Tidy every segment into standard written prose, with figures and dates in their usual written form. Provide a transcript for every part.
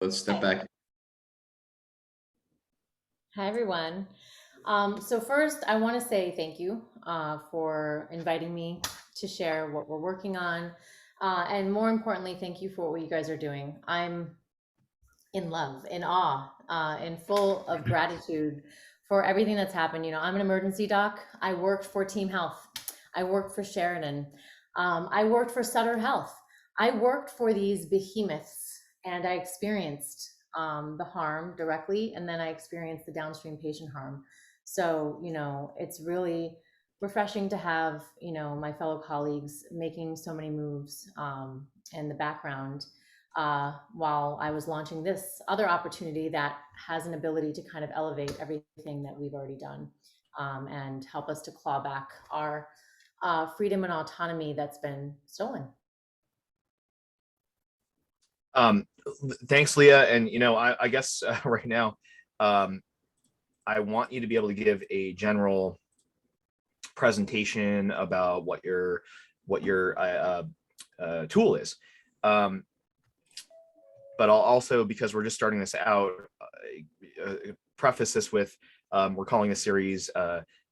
Let's step back. Hi, everyone. So first, I want to say thank you for inviting me to share what we're working on. And more importantly, thank you for what you guys are doing. I'm in love, in awe, and full of gratitude for everything that's happened. You know, I'm an emergency doc. I worked for Team Health. I worked for Sheridan. I worked for Sutter Health. I worked for these behemoths, and I experienced the harm directly, and then I experienced the downstream patient harm. So, you know, it's really refreshing to have, you know, my fellow colleagues making so many moves in the background while I was launching this other opportunity that has an ability to kind of elevate everything that we've already done and help us to claw back our freedom and autonomy that's been stolen. Thanks, Leah. And, you know, I guess right now, I want you to be able to give a general presentation about what your tool is. But I'll also, because we're just starting this out, preface this with, we're calling the series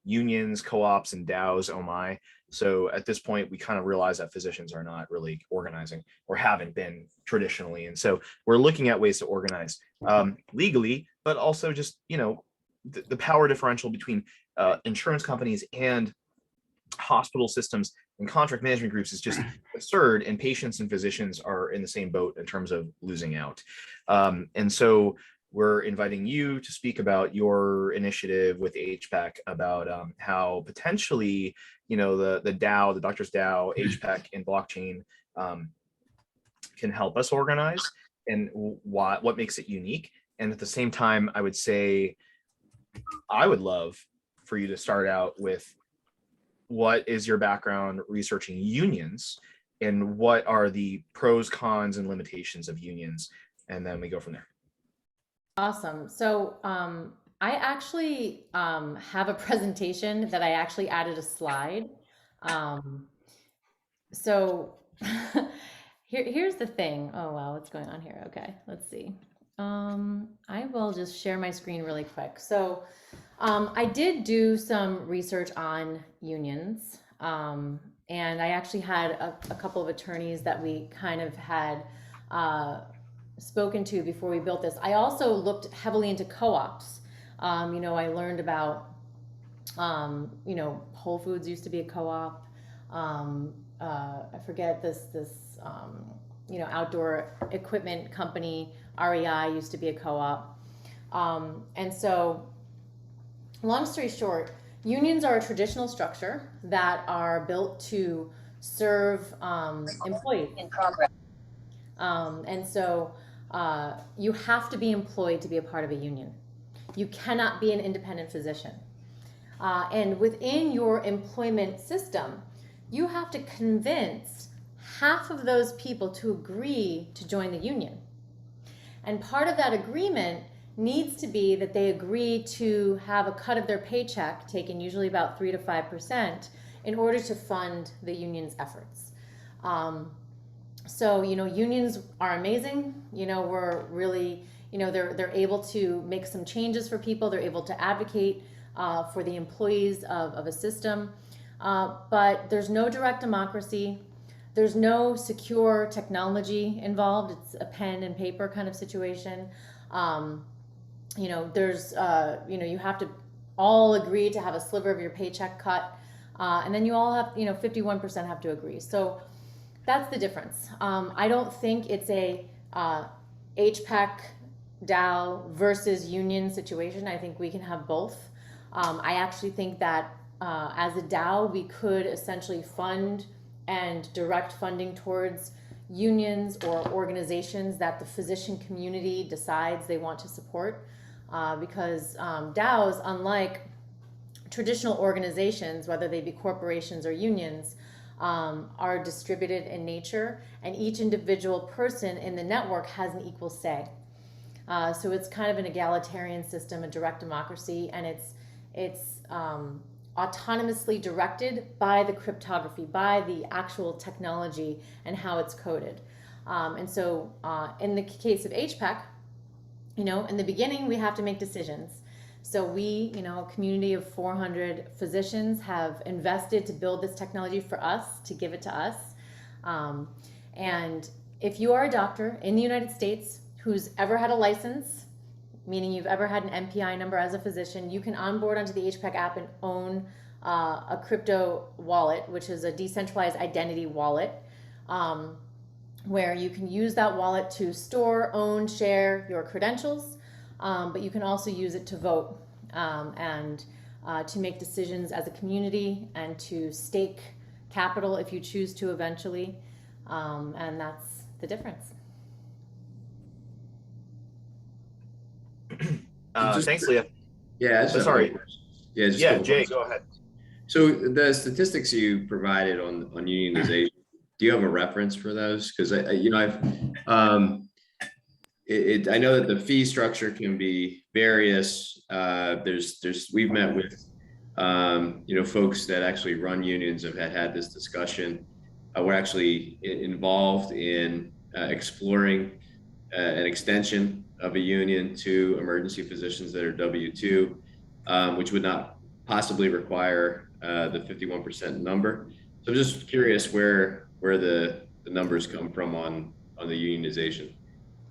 Unions, Co-ops, and DAOs, oh my. So at this point, we kind of realize that physicians are not really organizing or haven't been traditionally. And so we're looking at ways to organize legally, but also just, you know, the power differential between insurance companies and hospital systems and contract management groups is just absurd, and patients and physicians are in the same boat in terms of losing out. And so we're inviting you to speak about your initiative with HPEC about how potentially, you know, the DAO, the Doctors DAO, HPEC, and blockchain can help us organize, and what makes it unique. And at the same time, I would say, I would love for you to start out with, what is your background researching unions, and what are the pros, cons, and limitations of unions? And then we go from there. Awesome. So I actually have a presentation that I actually added a slide. So here's the thing. Oh, wow, what's going on here? Okay, let's see. I will just share my screen really quick. So I did do some research on unions, and I actually had a couple of attorneys that we kind of had spoken to before we built this. I also looked heavily into co-ops. You know, I learned about, you know, Whole Foods used to be a co-op. I forget this, you know, outdoor equipment company, REI, used to be a co-op. And so, long story short, unions are a traditional structure that are built to serve employees. In progress. And so you have to be employed to be a part of a union. You cannot be an independent physician. And within your employment system, you have to convince half of those people to agree to join the union. And part of that agreement needs to be that they agree to have a cut of their paycheck taken, usually about 3 to 5%, in order to fund the union's efforts. So, you know, unions are amazing. You know, we're really, you know, they're able to make some changes for people. They're able to advocate for the employees of a system. But there's no direct democracy. There's no secure technology involved. It's a pen and paper kind of situation. You know, there's, you know, you have to all agree to have a sliver of your paycheck cut. And then you all have, you know, 51% have to agree. So that's the difference. I don't think it's a HPEC DAO versus union situation. I think we can have both. I actually think that as a DAO, we could essentially fund and direct funding towards unions or organizations that the physician community decides they want to support. Because DAOs, unlike traditional organizations, whether they be corporations or unions, are distributed in nature, and each individual person in the network has an equal say. So it's kind of an egalitarian system, a direct democracy, and it's autonomously directed by the cryptography, by the actual technology and how it's coded. And so in the case of HPEC, In the beginning, we have to make decisions. So we, a community of 400 physicians have invested to build this technology for us, to give it to us. And if you are a doctor in the United States who's ever had a license, meaning you've ever had an MPI number as a physician, you can onboard onto the HPEC app and own a crypto wallet, which is a decentralized identity wallet, where you can use that wallet to store, own, share your credentials, but you can also use it to vote and to make decisions as a community and to stake capital if you choose to eventually, and that's the difference. Thanks, Leah. Yeah, I just have sorry. one question. Yeah, just a Yeah, couple Jay, questions. go ahead. So the statistics you provided on unionization, do you have a reference for those? Because I know that the fee structure can be various. We've met with folks that actually run unions have had this discussion. We're actually involved in exploring an extension of a union to emergency physicians that are W-2, which would not possibly require the 51% number. So I'm just curious where the numbers come from on the unionization.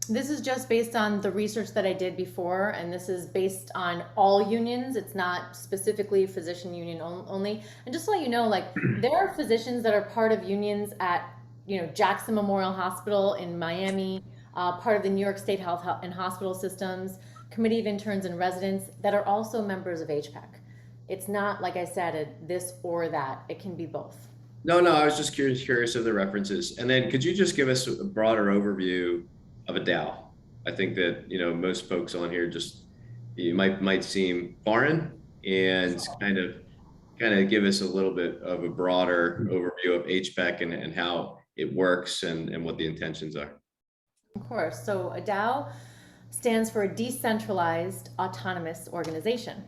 This is just based on the research that I did before, and this is based on all unions. It's not specifically physician union only. And just to let you know, like, there are physicians that are part of unions at, Jackson Memorial Hospital in Miami, part of the New York State Health and Hospital Systems, Committee of Interns and Residents that are also members of HPEC. It's not, like I said, this or that. It can be both. No, I was just curious of the references. And then could you just give us a broader overview of a DAO? I think that, most folks on here might seem foreign, and kind of give us a little bit of a broader overview of HPEC and how it works and what the intentions are. Of course. So a DAO stands for a decentralized autonomous organization.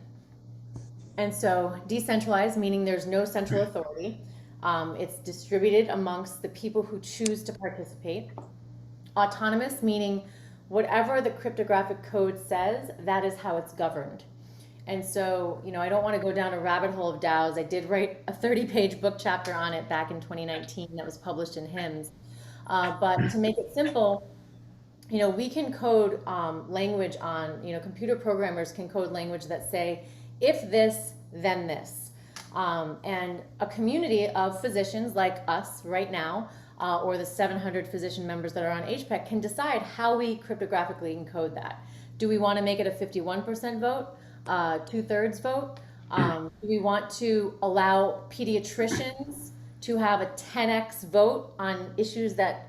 And so decentralized, meaning there's no central authority. It's distributed amongst the people who choose to participate. Autonomous, meaning whatever the cryptographic code says, that is how it's governed. And so, I don't want to go down a rabbit hole of DAOs. I did write a 30-page book chapter on it back in 2019 that was published in HIMSS. But to make it simple, we can code language on, computer programmers can code language that say, if this, then this. And a community of physicians like us right now, or the 700 physician members that are on HPEC, can decide how we cryptographically encode that. Do we want to make it a 51% vote, 2/3 vote? Do we want to allow pediatricians to have a 10x vote on issues that,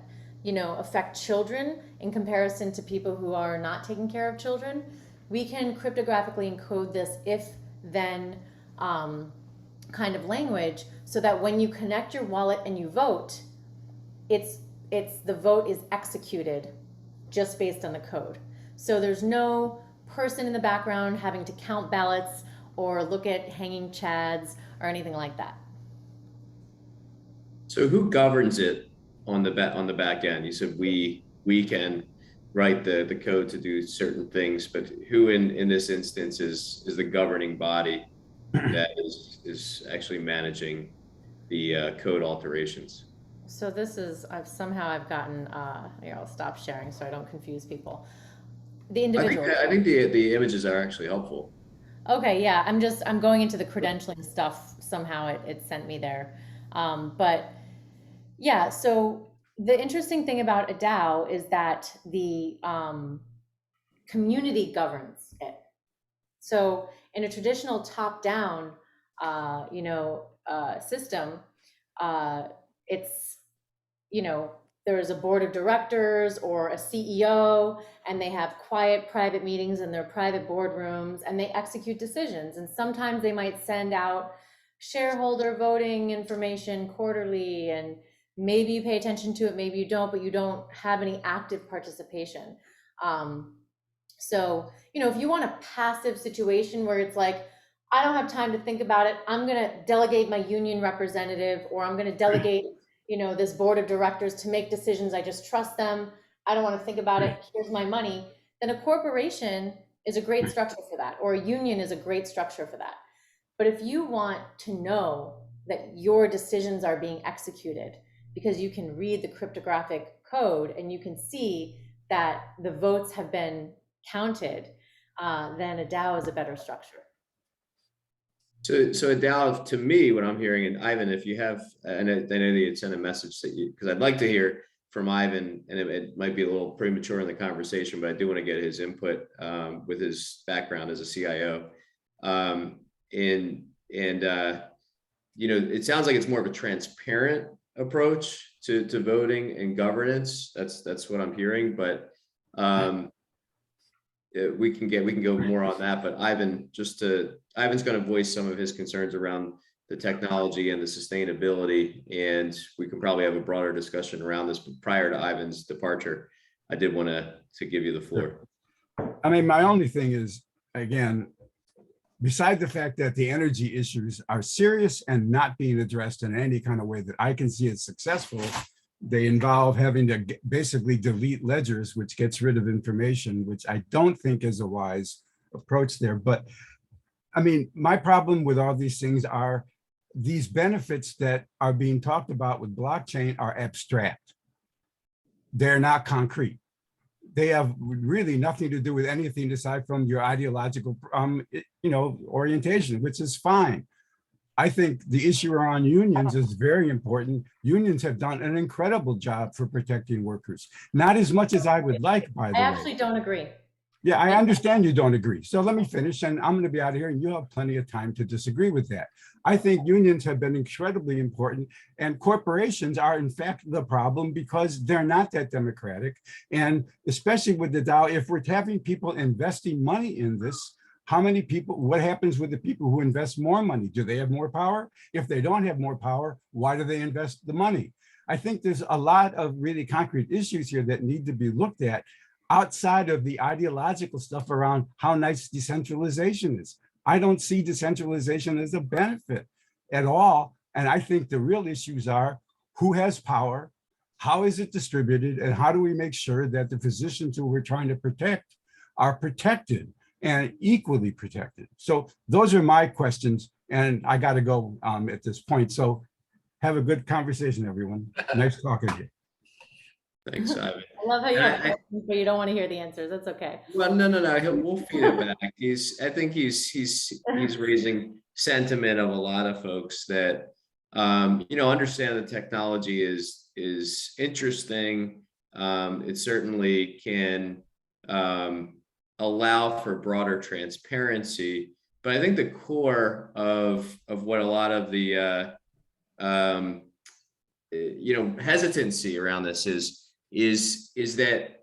affect children in comparison to people who are not taking care of children? We can cryptographically encode this if then kind of language, so that when you connect your wallet and you vote, the vote is executed just based on the code. So there's no person in the background having to count ballots or look at hanging chads or anything like that. So who governs it on the back end? You said we can write the code to do certain things, but who in this instance is the governing body that is actually managing the code alterations? So this is, I've gotten, here, I'll stop sharing so I don't confuse people. The individual. I think the images are actually helpful. Okay, yeah, I'm going into the credentialing stuff. Somehow it sent me there. But yeah, so the interesting thing about a DAO is that the community governs it. So in a traditional top-down, system, it's, there's a board of directors or a CEO, and they have quiet private meetings in their private boardrooms, and they execute decisions. And sometimes they might send out shareholder voting information quarterly, and maybe you pay attention to it, maybe you don't, but you don't have any active participation. So, if you want a passive situation where it's like, I don't have time to think about it, I'm going to delegate my union representative, or I'm going to delegate, this board of directors to make decisions. I just trust them. I don't want to think about it. Here's my money. then a corporation is a great structure for that, or a union is a great structure for that. But if you want to know that your decisions are being executed because you can read the cryptographic code and you can see that the votes have been counted, then a DAO is a better structure. So a DAO, to me, what I'm hearing, and Ivan, if you have, and I know that you had sent a message that you, because I'd like to hear from Ivan, and it might be a little premature in the conversation, but I do want to get his input with his background as a CIO. You know, it sounds like it's more of a transparent approach to voting and governance. That's what I'm hearing, but we can go more on that. But Ivan, Ivan's going to voice some of his concerns around the technology and the sustainability, and we can probably have a broader discussion around this. But prior to Ivan's departure, I did want to give you the floor. I mean, my only thing is, again, beside the fact that the energy issues are serious and not being addressed in any kind of way that I can see as successful, they involve having to basically delete ledgers, which gets rid of information, which I don't think is a wise approach there. But I mean, my problem with all these things are these benefits that are being talked about with blockchain are abstract. They're not concrete. They have really nothing to do with anything aside from your ideological, orientation, which is fine. I think the issue around unions is very important. Unions have done an incredible job for protecting workers. Not as much as I would like, by the way. I actually don't agree. Yeah, I understand you don't agree. So let me finish, and I'm going to be out of here, and you'll have plenty of time to disagree with that. I think unions have been incredibly important, and corporations are, in fact, the problem because they're not that democratic. And especially with the DAO, if we're having people investing money in this, how many people, what happens with the people who invest more money? Do they have more power? If they don't have more power, why do they invest the money? I think there's a lot of really concrete issues here that need to be looked at outside of the ideological stuff around how nice decentralization is. I don't see decentralization as a benefit at all. And I think the real issues are who has power, how is it distributed, and how do we make sure that the physicians who we're trying to protect are protected and equally protected. So those are my questions, and I got to go at this point. So have a good conversation, everyone. Nice talking to you. Thanks, Ivan. I love how you have questions, but you don't want to hear the answers. That's okay. Well, no. We'll feed it back. I think he's raising sentiment of a lot of folks that understand the technology is interesting. It certainly can allow for broader transparency, but I think the core of what a lot of the hesitancy around this is that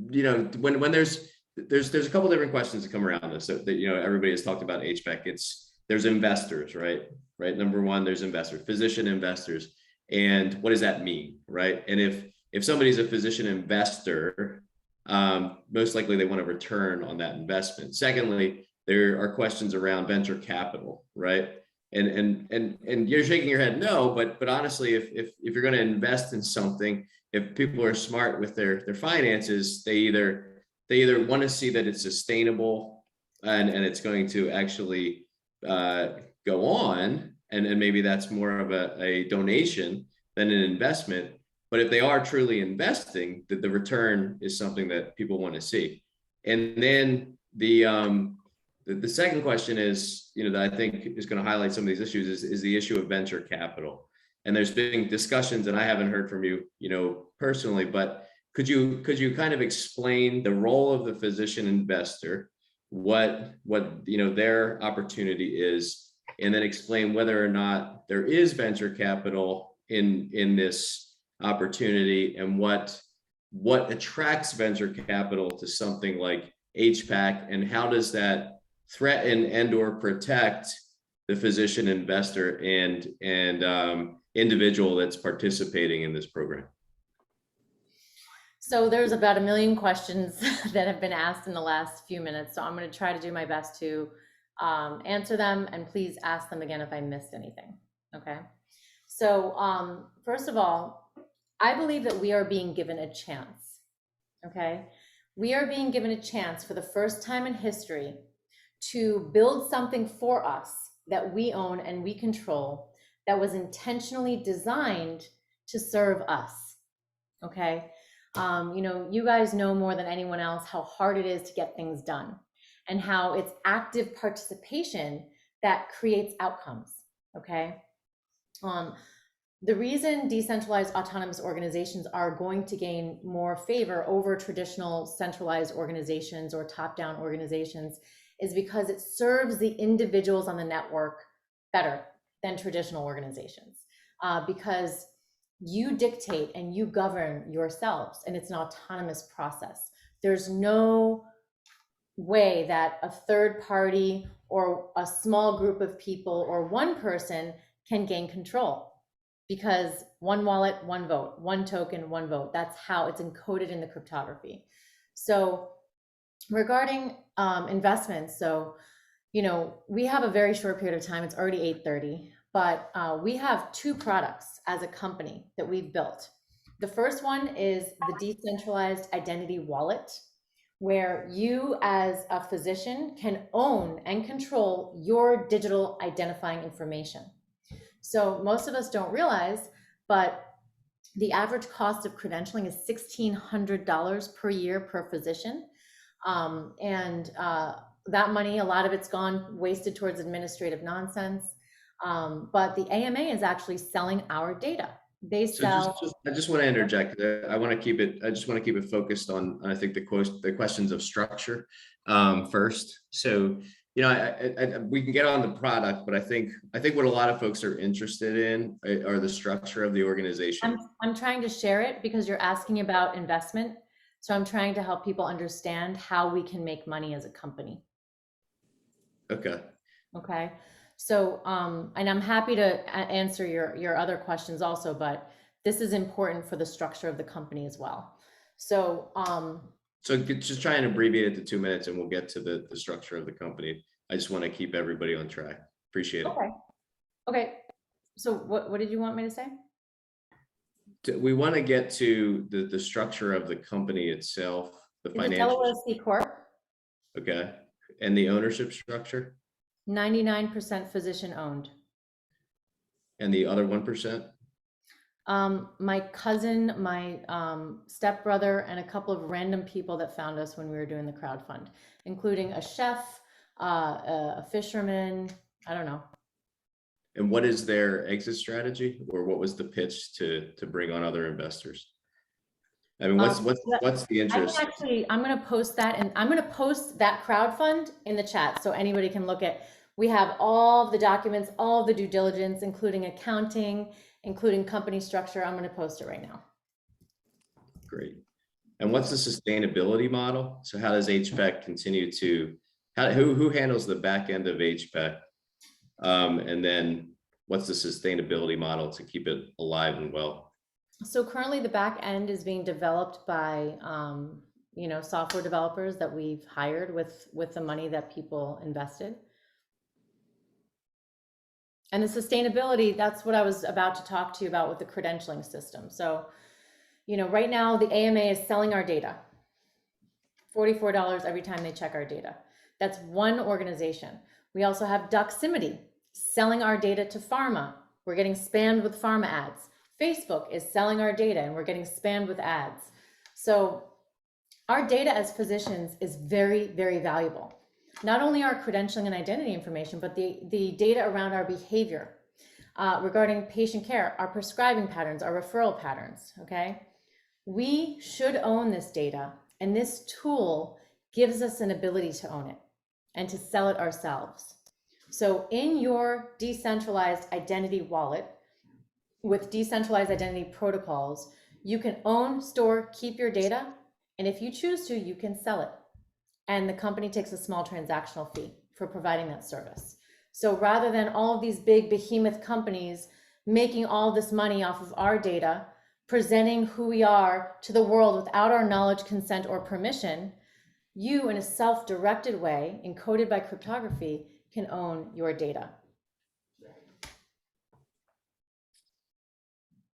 when there's a couple different questions that come around this that everybody has talked about HPEC. There's investors, right? Number one, there's investors, physician investors, and what does that mean, right? And if somebody's a physician investor, most likely they want a return on that investment. Secondly, there are questions around venture capital, right? And you're shaking your head no, but honestly, if you're going to invest in something, if people are smart with their finances, they either want to see that it's sustainable and it's going to actually go on, and maybe that's more of a donation than an investment. But if they are truly investing, that the return is something that people want to see. And then the second question is, that I think is going to highlight some of these issues is the issue of venture capital. And there's been discussions, and I haven't heard from you, personally, but could you kind of explain the role of the physician investor, what their opportunity is, and then explain whether or not there is venture capital in this opportunity, and what attracts venture capital to something like HPEC, and how does that threaten and or protect the physician investor and individual that's participating in this program? So there's about 1 million questions that have been asked in the last few minutes. So I'm going to try to do my best to answer them, and please ask them again if I missed anything. Okay. So first of all, I believe that we are being given a chance. Okay. We are being given a chance for the first time in history to build something for us that we own and we control, that was intentionally designed to serve us. Okay. You know, you guys know more than anyone else how hard it is to get things done, and how it's active participation that creates outcomes. Okay. The reason decentralized autonomous organizations are going to gain more favor over traditional centralized organizations or top-down organizations is because it serves the individuals on the network better than traditional organizations, because you dictate and you govern yourselves, and it's an autonomous process. There's no way that a third party or a small group of people or one person can gain control, because one wallet, one vote, one token, one vote. That's how it's encoded in the cryptography. So regarding investments, so, you know, we have a very short period of time. It's already 8:30, but we have two products as a company that we've built. The first one is the Decentralized Identity Wallet, where you as a physician can own and control your digital identifying information. So most of us don't realize, but the average cost of credentialing is $1,600 per year per physician. That money, a lot of it's gone wasted towards administrative nonsense. But the AMA is actually selling our data. They sell. I just want to interject. I want to keep it. I just want to keep it focused on. I think the questions of structure first. So, you know, we can get on the product, but I think what a lot of folks are interested in are the structure of the organization. I'm trying to share it because you're asking about investment. So I'm trying to help people understand how we can make money as a company. Okay. Okay. So, and I'm happy to answer your other questions also, but this is important for the structure of the company as well. So, so just try and abbreviate it to 2 minutes and we'll get to the structure of the company. I just want to keep everybody on track. Appreciate it. Okay. Okay. So what did you want me to say? We want to get to the structure of the company itself, the Delaware financial. C Corp. Okay. And the ownership structure? 99% physician owned. And the other 1%? My cousin, my stepbrother, and a couple of random people that found us when we were doing the crowdfund, including a chef, a fisherman, I don't know. And what is their exit strategy, or what was the pitch to bring on other investors? I mean, what's the interest? I'm going to post that, and I'm going to post that crowdfund in the chat so anybody can look at. We have all the documents, all the due diligence, including accounting, including company structure. I'm going to post it right now. Great. And what's the sustainability model? So how does HPEC continue to, who handles the back end of HPEC? And then what's the sustainability model to keep it alive and well? So currently the back end is being developed by, you know, software developers that we've hired with the money that people invested. And the sustainability, that's what I was about to talk to you about with the credentialing system. So, you know, right now the AMA is selling our data, $44 every time they check our data. That's one organization. We also have Doximity selling our data to pharma. We're getting spammed with pharma ads. Facebook is selling our data and we're getting spammed with ads. So our data as physicians is very, very valuable. Not only our credentialing and identity information, but the data around our behavior regarding patient care, our prescribing patterns, our referral patterns, okay? We should own this data, and this tool gives us an ability to own it and to sell it ourselves. So in your decentralized identity wallet, with decentralized identity protocols, you can own, store, keep your data, and if you choose to, you can sell it. And the company takes a small transactional fee for providing that service. So rather than all of these big behemoth companies making all this money off of our data, presenting who we are to the world without our knowledge, consent, or permission, you, in a self-directed way, encoded by cryptography, can own your data.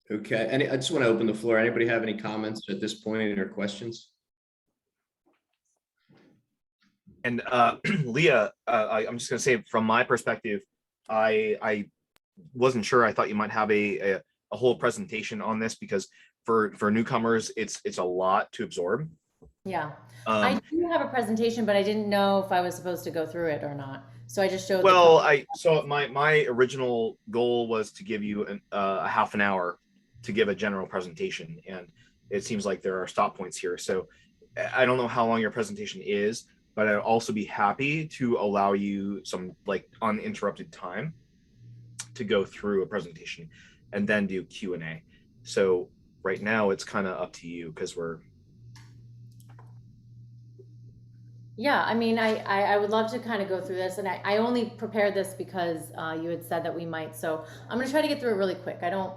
Okay, and I just want to open the floor. Anybody have any comments at this point or questions? And Leah, I'm just going to say from my perspective, I wasn't sure. I thought you might have a whole presentation on this because for newcomers, it's a lot to absorb. Yeah, I do have a presentation, but I didn't know if I was supposed to go through it or not. So I just showed. Well, my original goal was to give you a half an hour to give a general presentation, and it seems like there are stop points here. So I don't know how long your presentation is, but I'd also be happy to allow you some like uninterrupted time to go through a presentation and then do Q&A. So right now it's kind of up to you because we're. Yeah, I mean, I would love to kind of go through this, and I only prepared this because you had said that we might. So I'm gonna try to get through it really quick. I don't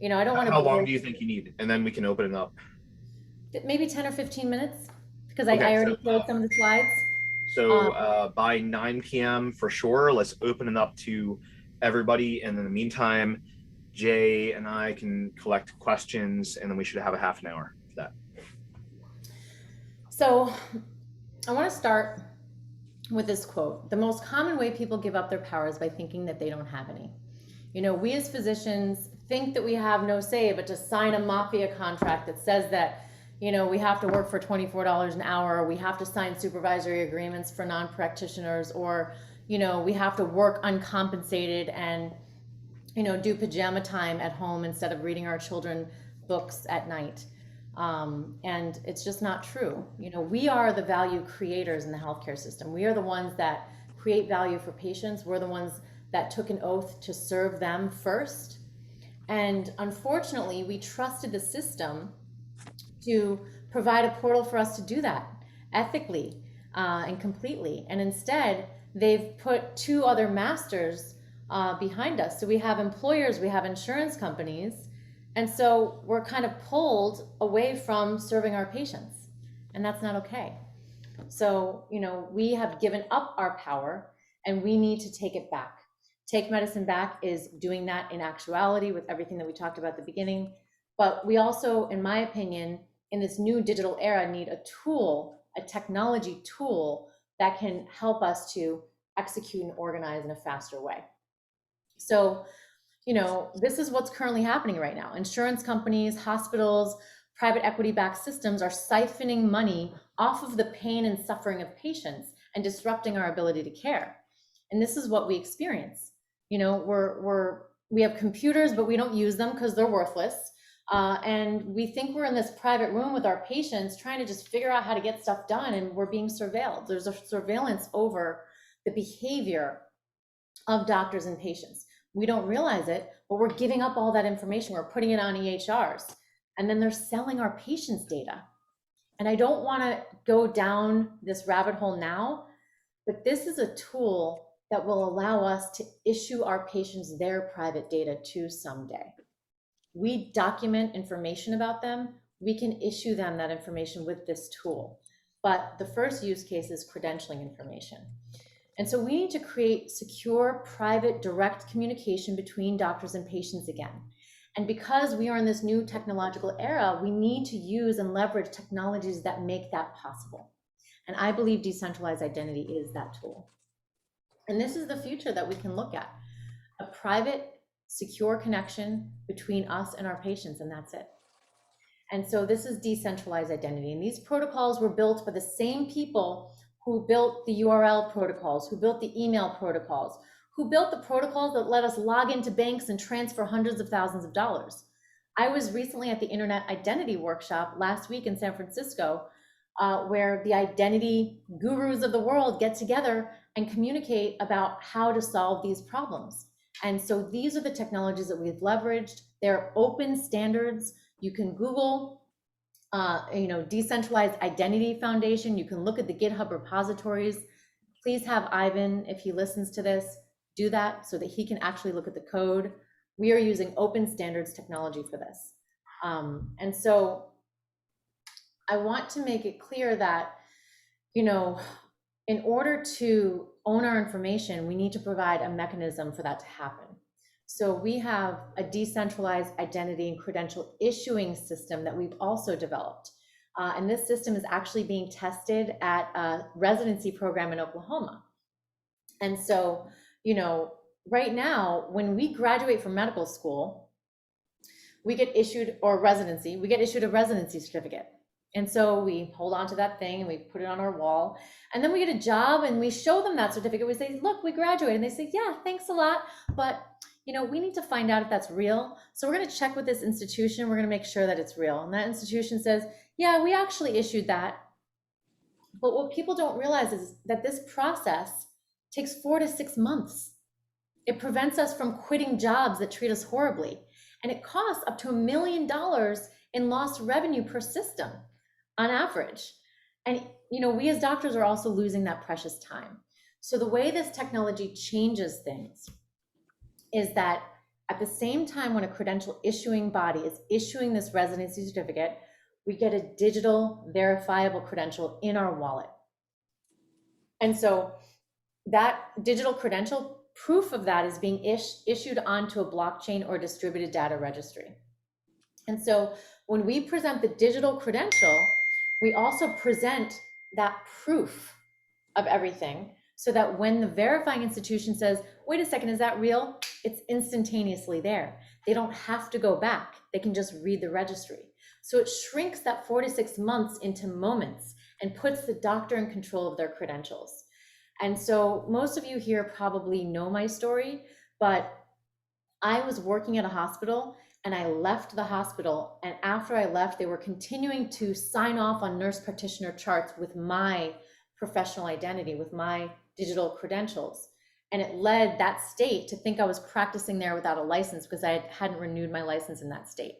want to. How long do you think you need? And then we can open it up. Maybe 10 or 15 minutes, because Okay, I already showed some of the slides. So by 9 p.m. for sure, let's open it up to everybody. And in the meantime, Jay and I can collect questions, and then we should have a half an hour for that. So I want to start with this quote. The most common way people give up their power is by thinking that they don't have any. You know, we as physicians think that we have no say, but to sign a mafia contract that says that, you know, we have to work for $24 an hour, or we have to sign supervisory agreements for non-practitioners, or, you know, we have to work uncompensated and, you know, do pajama time at home instead of reading our children books at night. And it's just not true. You know, we are the value creators in the healthcare system. We are the ones that create value for patients. We're the ones that took an oath to serve them first. And unfortunately, we trusted the system to provide a portal for us to do that ethically and completely. And instead, they've put two other masters behind us. So we have employers, we have insurance companies, and so we're kind of pulled away from serving our patients, and that's not okay. So, you know, we have given up our power and we need to take it back. Take Medicine Back is doing that in actuality with everything that we talked about at the beginning. But we also, in my opinion, in this new digital era, need a tool, a technology tool that can help us to execute and organize in a faster way. So, you know, this is what's currently happening right now. Insurance companies, hospitals, private equity-backed systems are siphoning money off of the pain and suffering of patients and disrupting our ability to care. And this is what we experience. You know, we have computers, but we don't use them because they're worthless. And we think we're in this private room with our patients trying to just figure out how to get stuff done, and we're being surveilled. There's a surveillance over the behavior of doctors and patients. We don't realize it, but we're giving up all that information. We're putting it on EHRs, and then they're selling our patients' data. And I don't want to go down this rabbit hole now, but this is a tool that will allow us to issue our patients their private data too someday. We document information about them. We can issue them that information with this tool. But the first use case is credentialing information. And so we need to create secure, private, direct communication between doctors and patients again. And because we are in this new technological era, we need to use and leverage technologies that make that possible. And I believe decentralized identity is that tool. And this is the future that we can look at. A private, secure connection between us and our patients, and that's it. And so this is decentralized identity. And these protocols were built by the same people who built the URL protocols, who built the email protocols, who built the protocols that let us log into banks and transfer hundreds of thousands of dollars. I was recently at the Internet Identity Workshop last week in San Francisco, where the identity gurus of the world get together and communicate about how to solve these problems. And so these are the technologies that we've leveraged. They're open standards. You can Google Decentralized Identity Foundation. You can look at the GitHub repositories. Please have Ivan, if he listens to this, do that so that he can actually look at the code. We are using open standards technology for this. And so I want to make it clear that, you know, in order to own our information, we need to provide a mechanism for that to happen. So we have a decentralized identity and credential issuing system that we've also developed. And this system is actually being tested at a residency program in Oklahoma. And so, you know, right now, when we graduate from medical school, we get issued, or residency, we get issued a residency certificate. And so we hold on to that thing and we put it on our wall. And then we get a job and we show them that certificate. We say, look, we graduated. And they say, yeah, thanks a lot. But, you know, we need to find out if that's real. So we're going to check with this institution. We're going to make sure that it's real. And that institution says, yeah, we actually issued that. But what people don't realize is that this process takes 4 to 6 months. It prevents us from quitting jobs that treat us horribly. And it costs up to $1 million in lost revenue per system on average. And, you know, we as doctors are also losing that precious time. So the way this technology changes things is that at the same time when a credential issuing body is issuing this residency certificate, we get a digital verifiable credential in our wallet. And so that digital credential, proof of that is being issued onto a blockchain or distributed data registry. And so when we present the digital credential, we also present that proof of everything so that when the verifying institution says, wait a second, is that real? It's instantaneously there. They don't have to go back. They can just read the registry. So it shrinks that 4 to 6 months into moments and puts the doctor in control of their credentials. And so most of you here probably know my story, but I was working at a hospital and I left the hospital. And after I left, they were continuing to sign off on nurse practitioner charts with my professional identity, with my digital credentials. And it led that state to think I was practicing there without a license because I hadn't renewed my license in that state.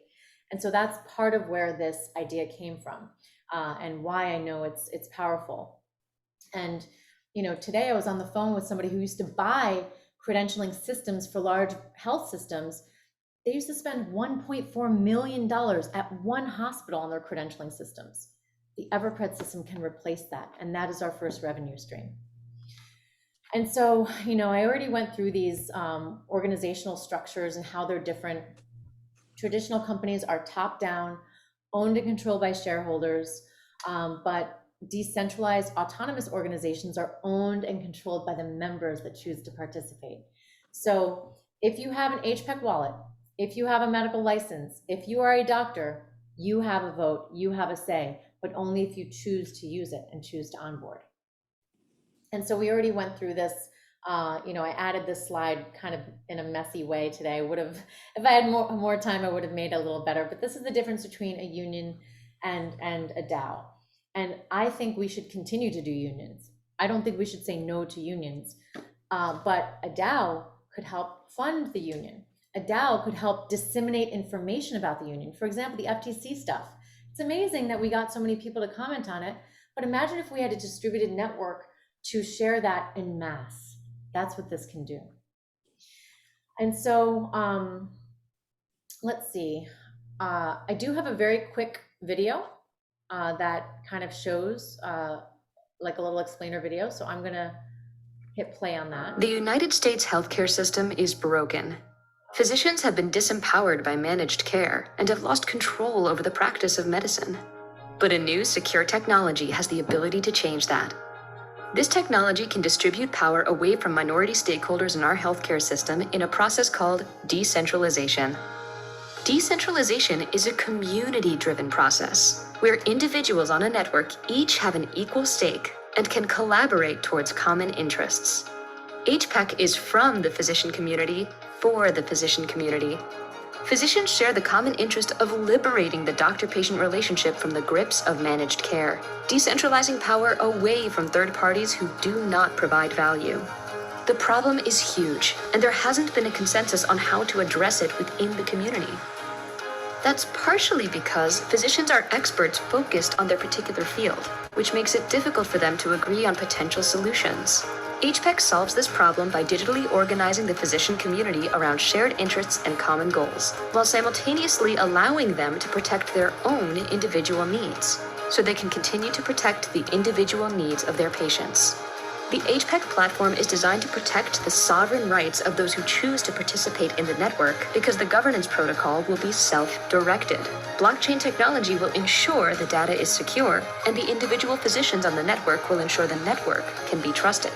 And so that's part of where this idea came from, and why I know it's powerful. And you know, today I was on the phone with somebody who used to buy credentialing systems for large health systems. They used to spend $1.4 million at one hospital on their credentialing systems. The EverPred system can replace that, and that is our first revenue stream. And so, you know, I already went through these organizational structures and how they're different. Traditional companies are top-down, owned and controlled by shareholders, but decentralized autonomous organizations are owned and controlled by the members that choose to participate. So if you have an HPEC wallet, if you have a medical license, if you are a doctor, you have a vote, you have a say, but only if you choose to use it and choose to onboard. And so we already went through this. You know, I added this slide kind of in a messy way today. I would have, if I had more time, I would have made it a little better. But this is the difference between a union and a DAO. And I think we should continue to do unions. I don't think we should say no to unions, but a DAO could help fund the union. A DAO could help disseminate information about the union. For example, the FTC stuff. It's amazing that we got so many people to comment on it, but imagine if we had a distributed network to share that in mass. That's what this can do. And so let's see. I do have a very quick video that kind of shows like a little explainer video. So I'm gonna hit play on that. The United States healthcare system is broken. Physicians have been disempowered by managed care and have lost control over the practice of medicine. But a new secure technology has the ability to change that. This technology can distribute power away from minority stakeholders in our healthcare system in a process called decentralization. Decentralization is a community-driven process where individuals on a network each have an equal stake and can collaborate towards common interests. HPEC is from the physician community for the physician community. Physicians share the common interest of liberating the doctor-patient relationship from the grips of managed care, decentralizing power away from third parties who do not provide value. The problem is huge, and there hasn't been a consensus on how to address it within the community. That's partially because physicians are experts focused on their particular field, which makes it difficult for them to agree on potential solutions. HPEC solves this problem by digitally organizing the physician community around shared interests and common goals, while simultaneously allowing them to protect their own individual needs, so they can continue to protect the individual needs of their patients. The HPEC platform is designed to protect the sovereign rights of those who choose to participate in the network because the governance protocol will be self-directed. Blockchain technology will ensure the data is secure, and the individual physicians on the network will ensure the network can be trusted.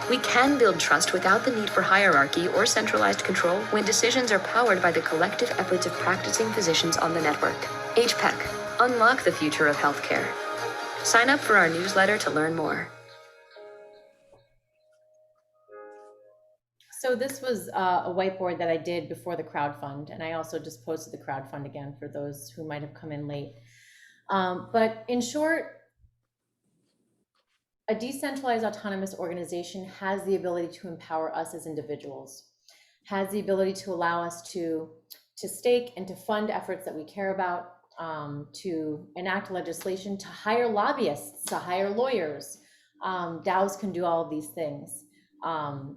We can build trust without the need for hierarchy or centralized control when decisions are powered by the collective efforts of practicing physicians on the network. HPEC, unlock the future of healthcare. Sign up for our newsletter to learn more. So this was a whiteboard that I did before the crowdfund, and I also just posted the crowdfund again for those who might have come in late. But in short, a decentralized autonomous organization has the ability to empower us as individuals, has the ability to allow us to stake and to fund efforts that we care about, to enact legislation, to hire lobbyists, to hire lawyers. DAOs can do all of these things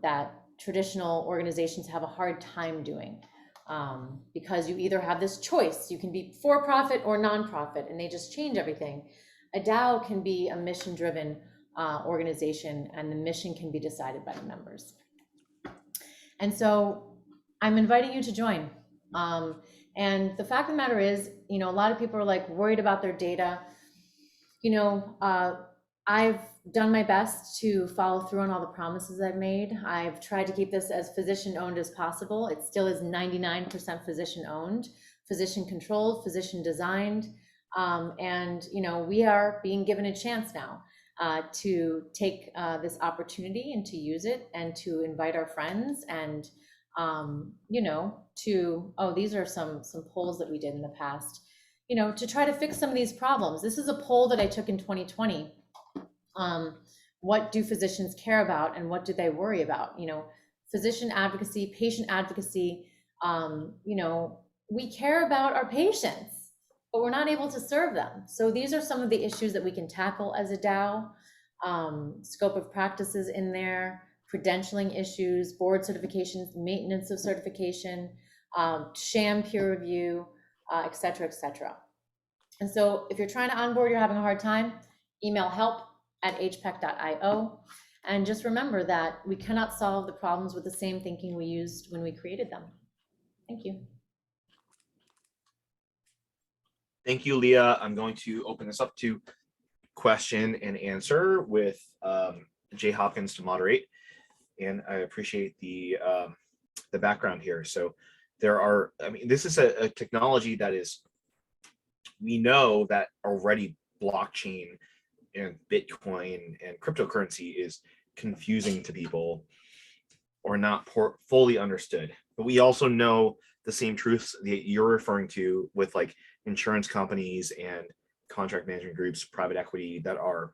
that traditional organizations have a hard time doing, because you either have this choice, you can be for-profit or nonprofit, and they just change everything. A DAO can be a mission-driven organization, and the mission can be decided by the members. And so I'm inviting you to join. And the fact of the matter is, a lot of people are like worried about their data. I've done my best to follow through on all the promises I've made. I've tried to keep this as physician owned as possible. It still is 99% physician owned, physician controlled, physician designed. And we are being given a chance now to take this opportunity and to use it and to invite our friends and these are some polls that we did in the past, to try to fix some of these problems. This is a poll that I took in 2020. What do physicians care about and what do they worry about? Physician advocacy, patient advocacy. We care about our patients, but we're not able to serve them. So these are some of the issues that we can tackle as a DAO. Scope of practices in there, credentialing issues, board certifications, maintenance of certification, sham peer review, et cetera, et cetera. And so if you're trying to onboard, you're having a hard time, email help@hpec.io. And just remember that we cannot solve the problems with the same thinking we used when we created them. Thank you. Thank you, Leah. I'm going to open this up to question and answer with Jay Hopkins to moderate. And I appreciate the background here. So this is a technology that we know that already blockchain and Bitcoin and cryptocurrency is confusing to people or not fully understood. But we also know the same truths that you're referring to with like insurance companies and contract management groups, private equity that are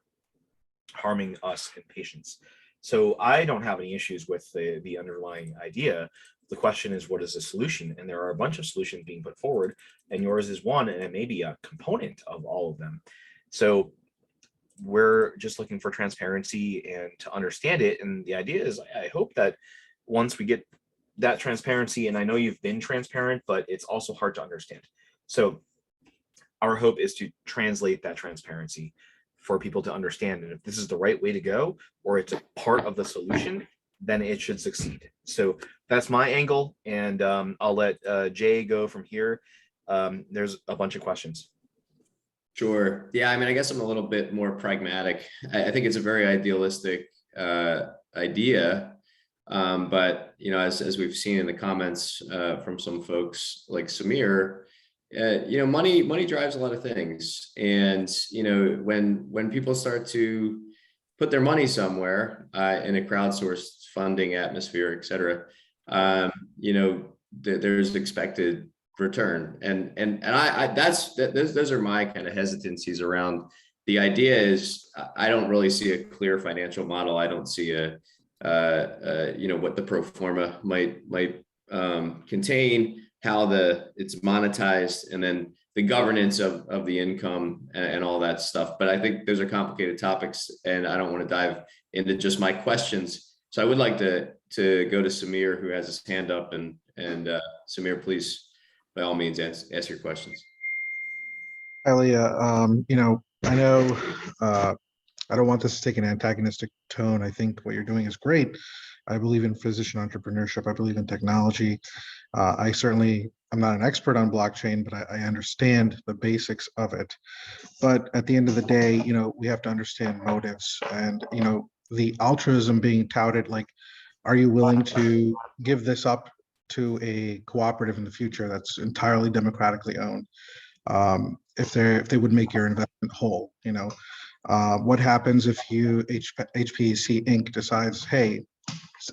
harming us and patients. So I don't have any issues with the underlying idea. The question is, what is the solution? And there are a bunch of solutions being put forward, and yours is one, and it may be a component of all of them. So we're just looking for transparency and to understand it. And the idea is, I hope that once we get that transparency, and I know you've been transparent, but it's also hard to understand. So our hope is to translate that transparency for people to understand. And if this is the right way to go, or it's a part of the solution, then it should succeed. So that's my angle. And I'll let Jay go from here. There's a bunch of questions. Sure. Yeah, I guess I'm a little bit more pragmatic. I think it's a very idealistic idea. But, as we've seen in the comments from some folks like Samir, money drives a lot of things. And, when people start to put their money somewhere in a crowdsourced funding atmosphere, et cetera, there's expected return. And those are my kind of hesitancies around. The idea is I don't really see a clear financial model. I don't see what the pro forma might contain, how it's monetized, and then the governance of the income and all that stuff. But I think those are complicated topics, and I don't want to dive into just my questions. So I would like to go to Samir, who has his hand up, and Samir, please, by all means, ask your questions. Leah, I know I don't want this to take an antagonistic tone. I think what you're doing is great. I believe in physician entrepreneurship. I believe in technology. I'm not an expert on blockchain, but I understand the basics of it. But at the end of the day, we have to understand motives and, the altruism being touted, like, are you willing to give this up to a cooperative in the future that's entirely democratically owned? If they would make your investment whole, what happens if HPEC Inc. decides, hey,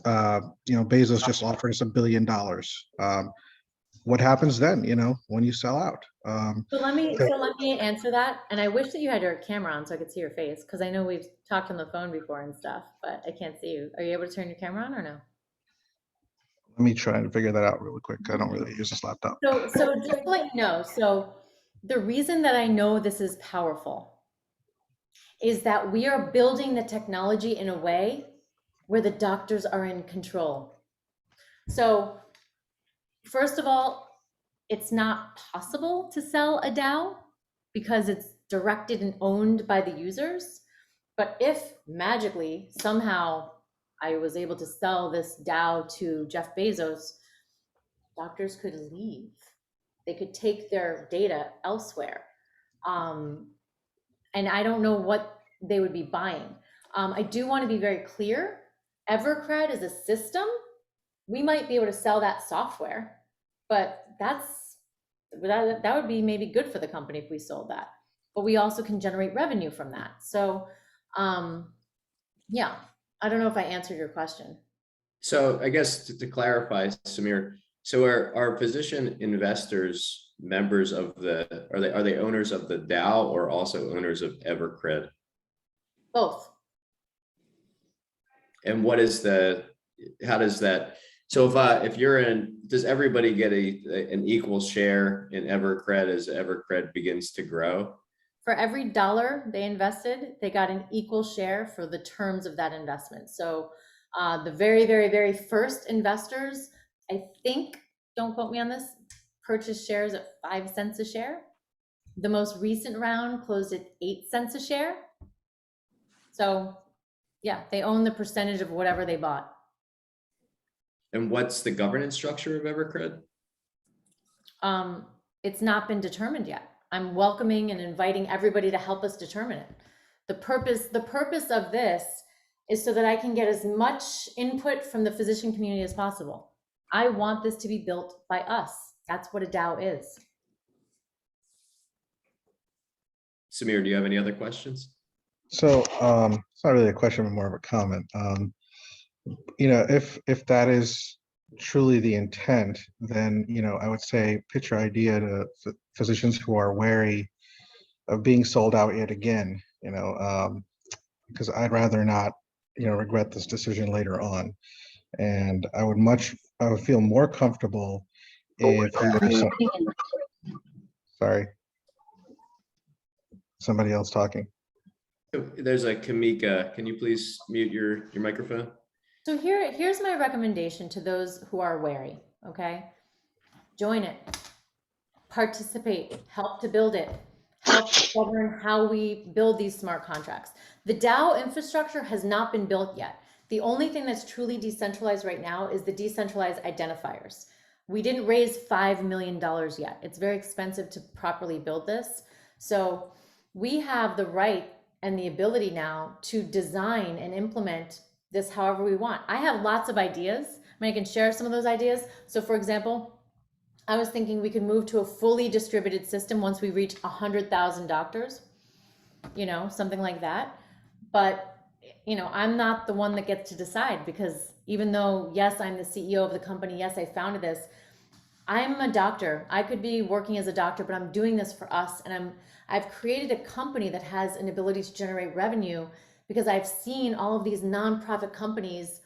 Bezos just offered us $1 billion. What happens then, when you sell out? So let me answer that. And I wish that you had your camera on so I could see your face, because I know we've talked on the phone before and stuff, but I can't see you. Are you able to turn your camera on or no? Let me try and figure that out really quick. I don't really use this laptop. So just to let you know, so the reason that I know this is powerful is that we are building the technology in a way where the doctors are in control. So first of all, it's not possible to sell a DAO because it's directed and owned by the users. But if magically somehow I was able to sell this DAO to Jeff Bezos, doctors could leave. They could take their data elsewhere. And I don't know what they would be buying. I do want to be very clear. Evercred is a system. We might be able to sell that software, but that would be maybe good for the company if we sold that. But we also can generate revenue from that. So yeah, I don't know if I answered your question. So I guess to clarify, Samir, so are physician investors members of are they owners of the DAO or also owners of Evercred? Both. And how does that, so if you're does everybody get an equal share in Evercred as Evercred begins to grow? For every dollar they invested, they got an equal share for the terms of that investment. So the very, very, very first investors, I think, don't quote me on this, purchased shares at 5 cents a share. The most recent round closed at 8 cents a share. So yeah, they own the percentage of whatever they bought. And what's the governance structure of Evercred? It's not been determined yet. I'm welcoming and inviting everybody to help us determine it. The purpose of this is so that I can get as much input from the physician community as possible. I want this to be built by us. That's what a DAO is. Samir, do you have any other questions? So it's not really a question, but more of a comment. If that is truly the intent, then I would say pitch your idea to physicians who are wary of being sold out yet again. Because I'd rather not regret this decision later on, and I would feel more comfortable if sorry, somebody else talking. There's a Kamika. Can you please mute your microphone? So here's my recommendation to those who are wary, okay? Join it, participate, help to build it, help govern how we build these smart contracts. The DAO infrastructure has not been built yet. The only thing that's truly decentralized right now is the decentralized identifiers. We didn't raise $5 million yet. It's very expensive to properly build this. So we have the right and the ability now to design and implement this however we want. I have lots of ideas. I can share some of those ideas. So for example, I was thinking we could move to a fully distributed system once we reach 100,000 doctors, something like that. But, I'm not the one that gets to decide, because even though, yes, I'm the CEO of the company, yes, I founded this, I'm a doctor. I could be working as a doctor, but I'm doing this for us. And I've created a company that has an ability to generate revenue, because I've seen all of these nonprofit companies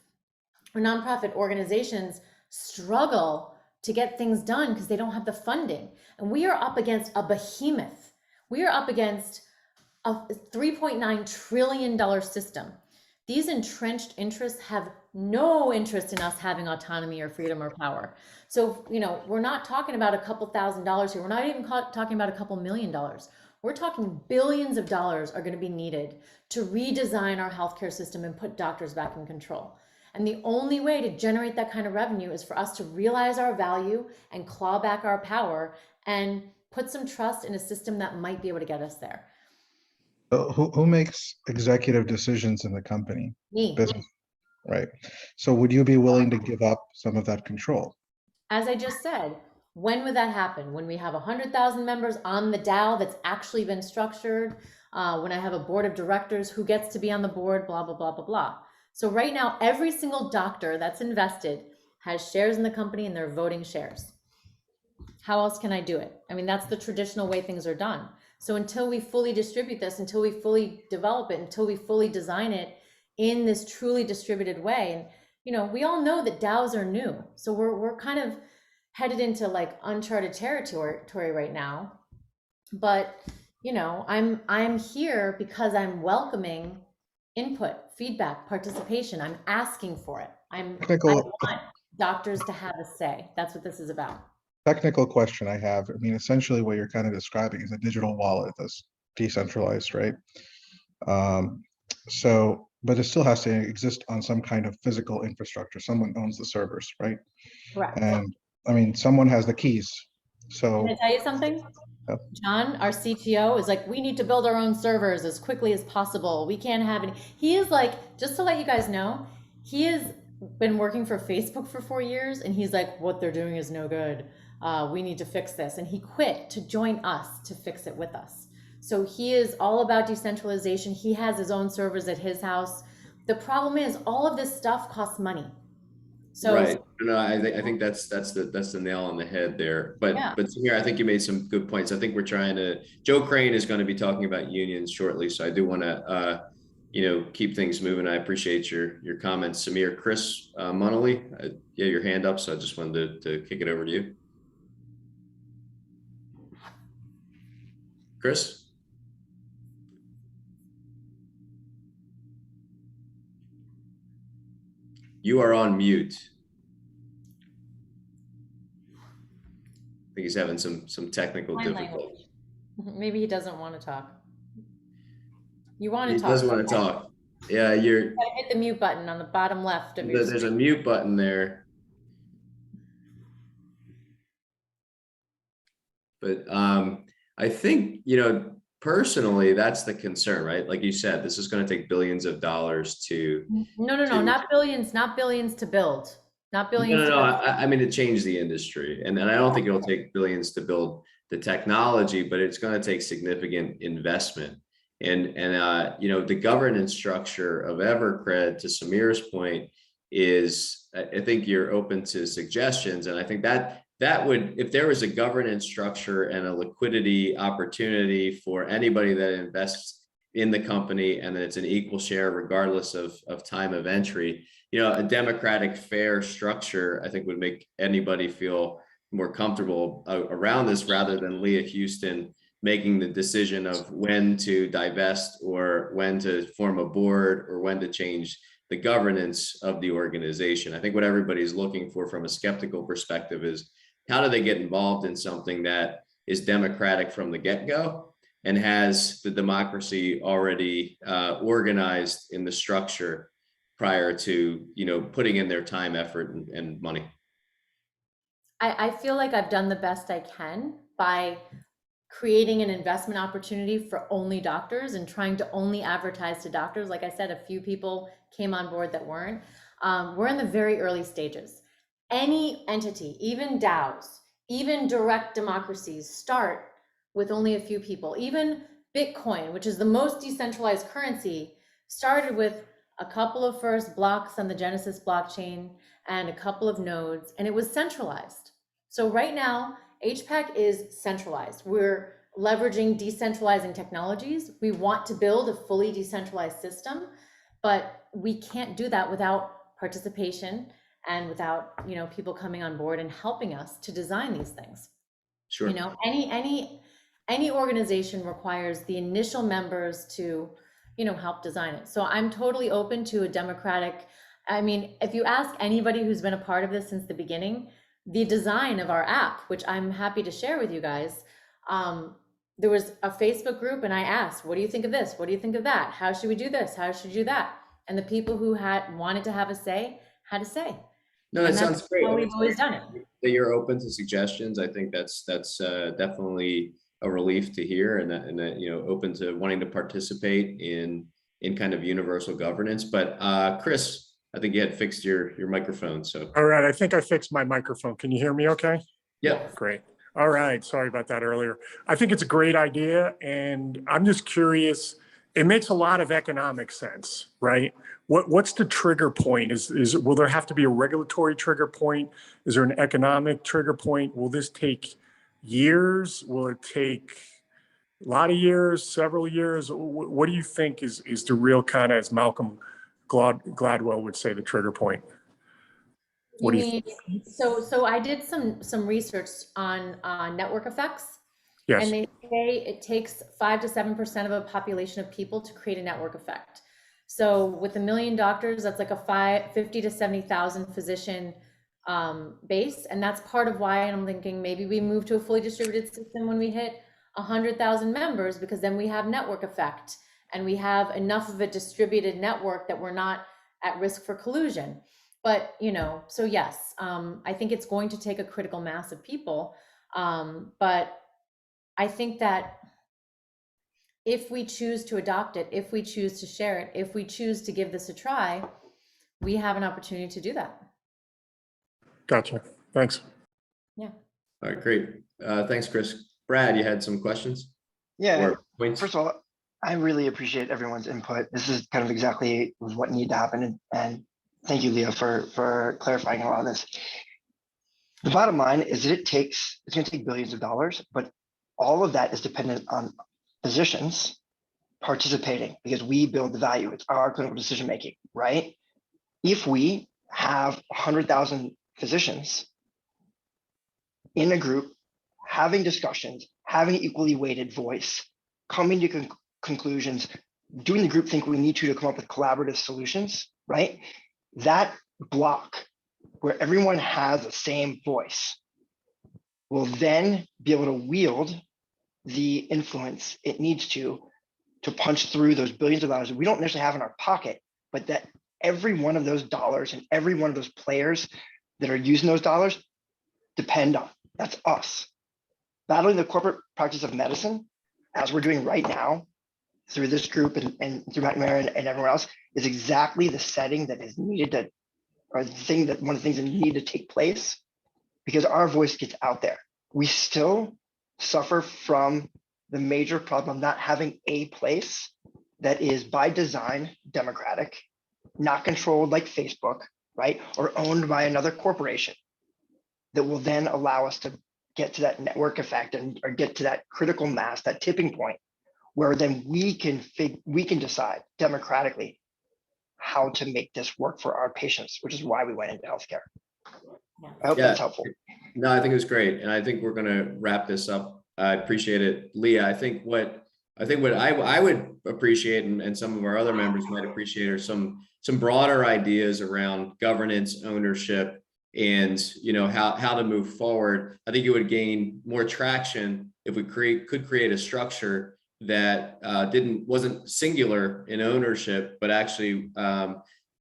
or nonprofit organizations struggle to get things done because they don't have the funding. And we are up against a behemoth. We are up against a $3.9 trillion system. These entrenched interests have no interest in us having autonomy or freedom or power. So, we're not talking about a couple $1,000s here. We're not even talking about a couple $1 million. We're talking billions of dollars are going to be needed to redesign our healthcare system and put doctors back in control. And the only way to generate that kind of revenue is for us to realize our value and claw back our power and put some trust in a system that might be able to get us there. Who makes executive decisions in the company? Me. Business, right? So would you be willing to give up some of that control? As I just said, when would that happen? When we have 100,000 members on the DAO that's actually been structured, when I have a board of directors, who gets to be on the board, blah, blah, blah, blah, blah. So right now, every single doctor that's invested has shares in the company and they're voting shares. How else can I do it? I mean, that's the traditional way things are done. So until we fully distribute this, until we fully develop it, until we fully design it in this truly distributed way, and you know, we all know that DAOs are new. So we're kind of headed into like uncharted territory right now. But you know, I'm here because I'm welcoming input, feedback, participation. I'm asking for it. I want doctors to have a say. That's what this is about. Technical question I have. I mean, essentially what you're kind of describing is a digital wallet that's decentralized, right? So, but it still has to exist on some kind of physical infrastructure. Someone owns the servers, right? Correct. And I mean, someone has the keys. So can I tell you something? Yep. John, our CTO, is like, we need to build our own servers as quickly as possible. We can't have any. He is like, just to let you guys know, he has been working for Facebook for 4 years, and he's like, what they're doing is no good. We need to fix this. And he quit to join us to fix it with us. So he is all about decentralization. He has his own servers at his house. The problem is all of this stuff costs money. So right. No, I think that's the nail on the head there. But yeah. But Samir, I think you made some good points. I think we're trying to. Joe Crane is going to be talking about unions shortly, so I do want to keep things moving. I appreciate your comments, Samir. Chris Munnelly, yeah, your hand up, so I just wanted to kick it over to you. Chris? You are on mute. I think he's having some technical difficulties. Maybe he doesn't want to talk. You want to talk. He doesn't want to talk. Yeah, you gotta hit the mute button on the bottom left of your There's screen. a mute button there. But I think, personally, that's the concern, right? Like you said, this is going to take billions of dollars to. No, not billions to build. Not billions. No. I mean, to change the industry. And I don't think it'll take billions to build the technology, but it's going to take significant investment. And the governance structure of Evercred, to Samir's point, is, I think you're open to suggestions. And I think that would, if there was a governance structure and a liquidity opportunity for anybody that invests in the company, and then it's an equal share regardless of time of entry, a democratic, fair structure, I think would make anybody feel more comfortable around this, rather than Leah Houston making the decision of when to divest or when to form a board or when to change the governance of the organization. I think what everybody's looking for from a skeptical perspective is, how do they get involved in something that is democratic from the get-go and has the democracy already organized in the structure prior to putting in their time, effort, and money? I feel like I've done the best I can by creating an investment opportunity for only doctors and trying to only advertise to doctors. Like I said, a few people came on board that weren't. We're in the very early stages. Any entity, even DAOs, even direct democracies, start with only a few people. Even Bitcoin, which is the most decentralized currency, started with a couple of first blocks on the Genesis blockchain and a couple of nodes, and it was centralized. So right now, HPEC is centralized. We're leveraging decentralizing technologies. We want to build a fully decentralized system, but we can't do that without participation and without people coming on board and helping us to design these things. Sure. Any organization requires the initial members to help design it. So I'm totally open to a democratic. I mean, if you ask anybody who's been a part of this since the beginning, the design of our app, which I'm happy to share with you guys, there was a Facebook group and I asked, what do you think of this? What do you think of that? How should we do this? How should we do that? And the people who wanted to have a say had a say. No, that And sounds that's great. how And we've it's always great done it. that you're open to suggestions. I think that's definitely a relief to hear, and that you know, open to wanting to participate in kind of universal governance. But Chris, I think you had fixed your microphone. So All right, I think I fixed my microphone. Can you hear me okay? yeah. Great. All right, sorry about that earlier. I think it's a great idea, and I'm just curious, it makes a lot of economic sense, right? What's the trigger point? Will there have to be a regulatory trigger point? Is there an economic trigger point? Will this take years? Will it take a lot of years, several years? What do you think is the real kind of, as Malcolm Gladwell would say, the trigger point? What do you think? So I did some research on network effects. Yes. And they say it takes 5 to 7% of a population of people to create a network effect. So with 1 million doctors, that's like a 50 to 70,000 physician base. And that's part of why I'm thinking maybe we move to a fully distributed system when we hit 100,000 members, because then we have network effect and we have enough of a distributed network that we're not at risk for collusion. But, you know, so yes, I think it's going to take a critical mass of people. But I think that if we choose to adopt it, if we choose to share it, if we choose to give this a try, we have an opportunity to do that. Gotcha. Thanks. Yeah. All right, great. Thanks, Chris. Brad, you had some questions? Yeah, Or points? first of all, I really appreciate everyone's input. This is kind of exactly what needed to happen. And thank you, Leah, for clarifying a lot of this. The bottom line is that it's going to take billions of dollars, but all of that is dependent on physicians participating because we build the value. It's our clinical decision making, right? If we have 100,000 physicians in a group having discussions, having equally weighted voice, coming to conclusions, doing the group think we need to come up with collaborative solutions, right? That block where everyone has the same voice will then be able to wield the influence it needs to punch through those billions of dollars we don't necessarily have in our pocket, but that every one of those dollars and every one of those players that are using those dollars depend on. That's us. Battling the corporate practice of medicine, as we're doing right now through this group and through McNamara and everyone else, is exactly the setting that is needed to, or the thing that one of the things that need to take place because our voice gets out there. We still suffer from the major problem of not having a place that is by design democratic, not controlled like Facebook, right? Or owned by another corporation that will then allow us to get to that network effect or get to that critical mass, that tipping point, where then we can decide democratically how to make this work for our patients, which is why we went into healthcare. I hope that's helpful. No, I think it was great. And I think we're going to wrap this up. I appreciate it. Leah, I think what I would appreciate and some of our other members might appreciate are some broader ideas around governance, ownership, and you know how to move forward. I think it would gain more traction if we could create a structure that wasn't singular in ownership, but actually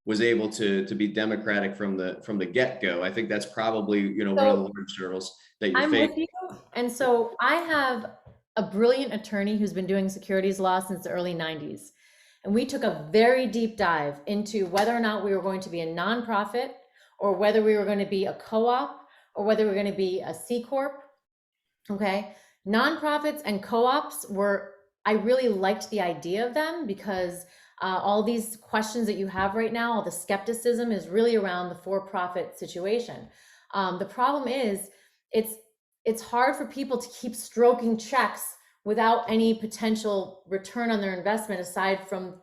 was able to be democratic from the get-go. I think that's probably one of the large hurdles that you're facing. I'm with you. And so I have a brilliant attorney who's been doing securities law since the early 90s. And we took a very deep dive into whether or not we were going to be a nonprofit or whether we were going to be a co-op or whether we were going to be a C Corp. Okay. Nonprofits and co-ops I really liked the idea of them because all these questions that you have right now, all the skepticism is really around the for-profit situation. The problem is it's hard for people to keep stroking checks without any potential return on their investment aside from,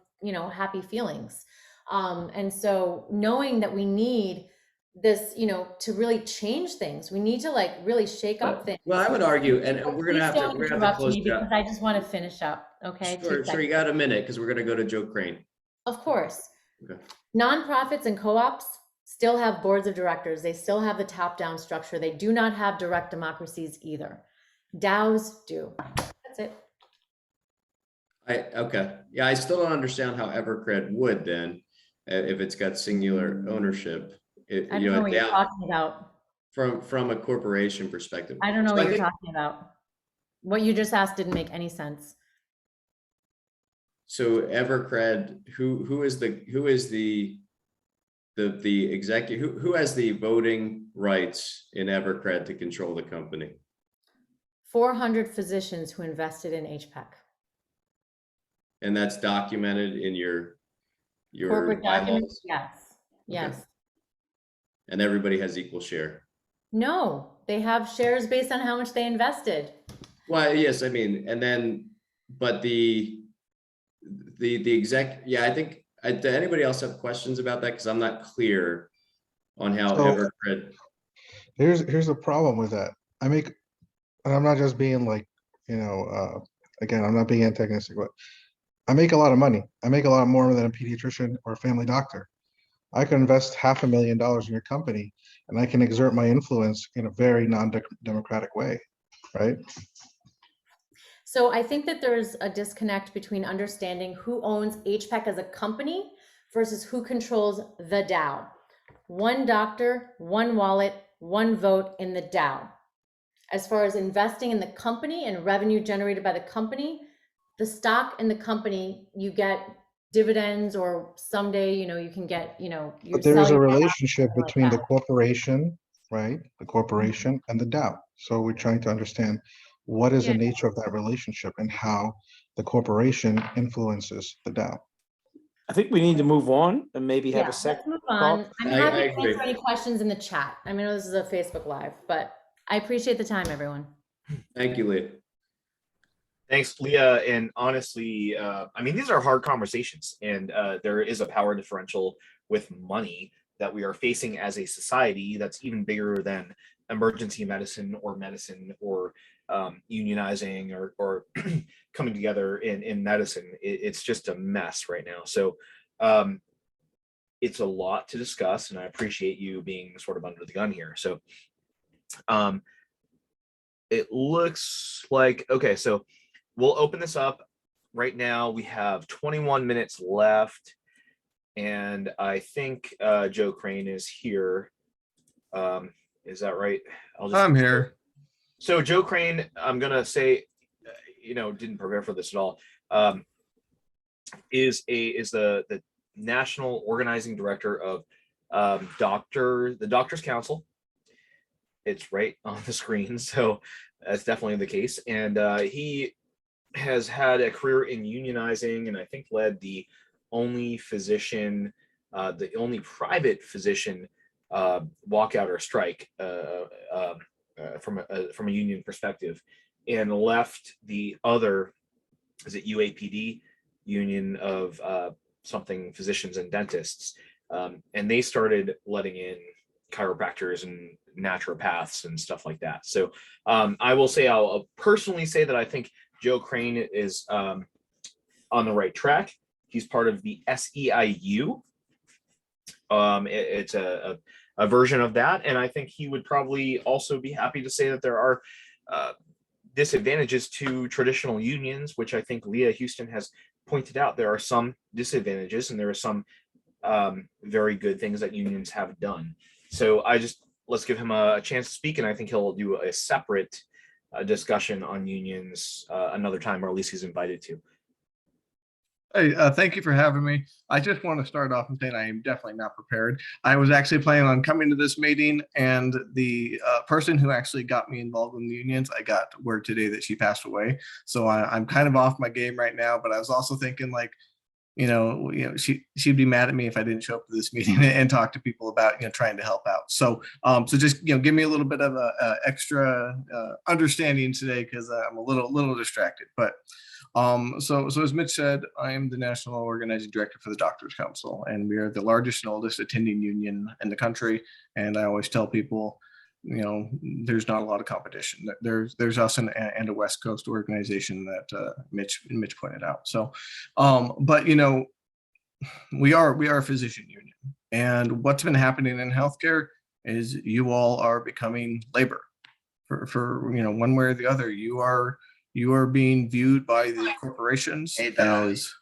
happy feelings. And so knowing that we need this, to really change things, we need to really shake up things. Well, I would argue, and we're gonna have to close it up. Because I just want to finish up. Okay. Sure, you got a minute because we're gonna go to Joe Crane. Of course. Okay. Nonprofits and co-ops still have boards of directors. They still have the top-down structure. They do not have direct democracies either. DAOs do. That's it. Okay. Yeah, I still don't understand how Evercred would then, if it's got singular ownership. I don't know what you're talking about. From a corporation perspective. I don't know So what I you're think, talking about. What you just asked didn't make any sense. so Evercred, who is the executive, who has the voting rights in Evercred to control the company? 400 physicians who invested in HPEC. And that's documented in your Corporate documents? bylaws? Yes. Yes. And everybody has equal share? No, they have shares based on how much they invested. Well, yes, I mean, and then, but the exec, yeah, I think, do anybody else have questions about that? Because I'm not clear on how So- Evercred. Here's the problem with that. And I'm not just being like, again, I'm not being antagonistic, but I make a lot of money. I make a lot more than a pediatrician or a family doctor. I can invest $500,000 in your company and I can exert my influence in a very non-democratic way, right? So I think that there's a disconnect between understanding who owns HPEC as a company versus who controls the DAO. One doctor, one wallet, one vote in the DAO. As far as investing in the company and revenue generated by the company, the stock in the company, you get dividends, or someday, you can get, But there is a selling relationship like between the that. corporation, right? The corporation and the DAO. So we're trying to understand what is the Yeah. nature of that relationship and how the corporation influences the DAO. I think we need to move on and maybe have Yeah, a second. let's move on. talk. I'm I happy to agree. answer any questions in the chat. I mean, this is a Facebook Live, but I appreciate the time, everyone. Thank you, Leah. Thanks, Leah. And honestly, I mean, these are hard conversations, and there is a power differential with money that we are facing as a society that's even bigger than emergency medicine or unionizing or coming together in medicine. It's just a mess right now. So it's a lot to discuss, and I appreciate you being sort of under the gun here. So it looks like, okay, so we'll open this up. Right now we have 21 minutes left, and I think Joe Crane is here. Is that right? I'm here. So Joe Crane, I'm gonna say, didn't prepare for this at all. Is the national organizing director of the Doctors Council. It's right on the screen, so that's definitely the case. And he has had a career in unionizing, and I think led the only private physician walkout or strike from a union perspective, and left the other, is it UAPD, Union of something physicians and dentists, and they started letting in chiropractors and naturopaths and stuff like that. So I will say, I'll personally say that I think Joe Crane is on the right track. He's part of the SEIU. It's a version of that, and I think he would probably also be happy to say that there are disadvantages to traditional unions, which I think Leah Houston has pointed out. There are some disadvantages, and there are some very good things that unions have done. So let's give him a chance to speak, and I think he'll do a separate discussion on unions another time, or at least he's invited to. Hey, thank you for having me. I just want to start off and saying I am definitely not prepared. I was actually planning on coming to this meeting, and the person who actually got me involved in the unions, I got word today that she passed away. So I'm kind of off my game right now, but I was also thinking, like, she'd be mad at me if I didn't show up to this meeting and talk to people about, trying to help out. So, so just, give me a little bit of a extra understanding today, because I'm a little distracted. But so as Mitch said, I am the national organizing director for the Doctors Council, and we are the largest and oldest attending union in the country. And I always tell people, there's not a lot of competition. There's us and a West Coast organization that Mitch pointed out. So, but we are a physician union, and what's been happening in healthcare is you all are becoming labor for one way or the other. You are you are being viewed by the corporations as.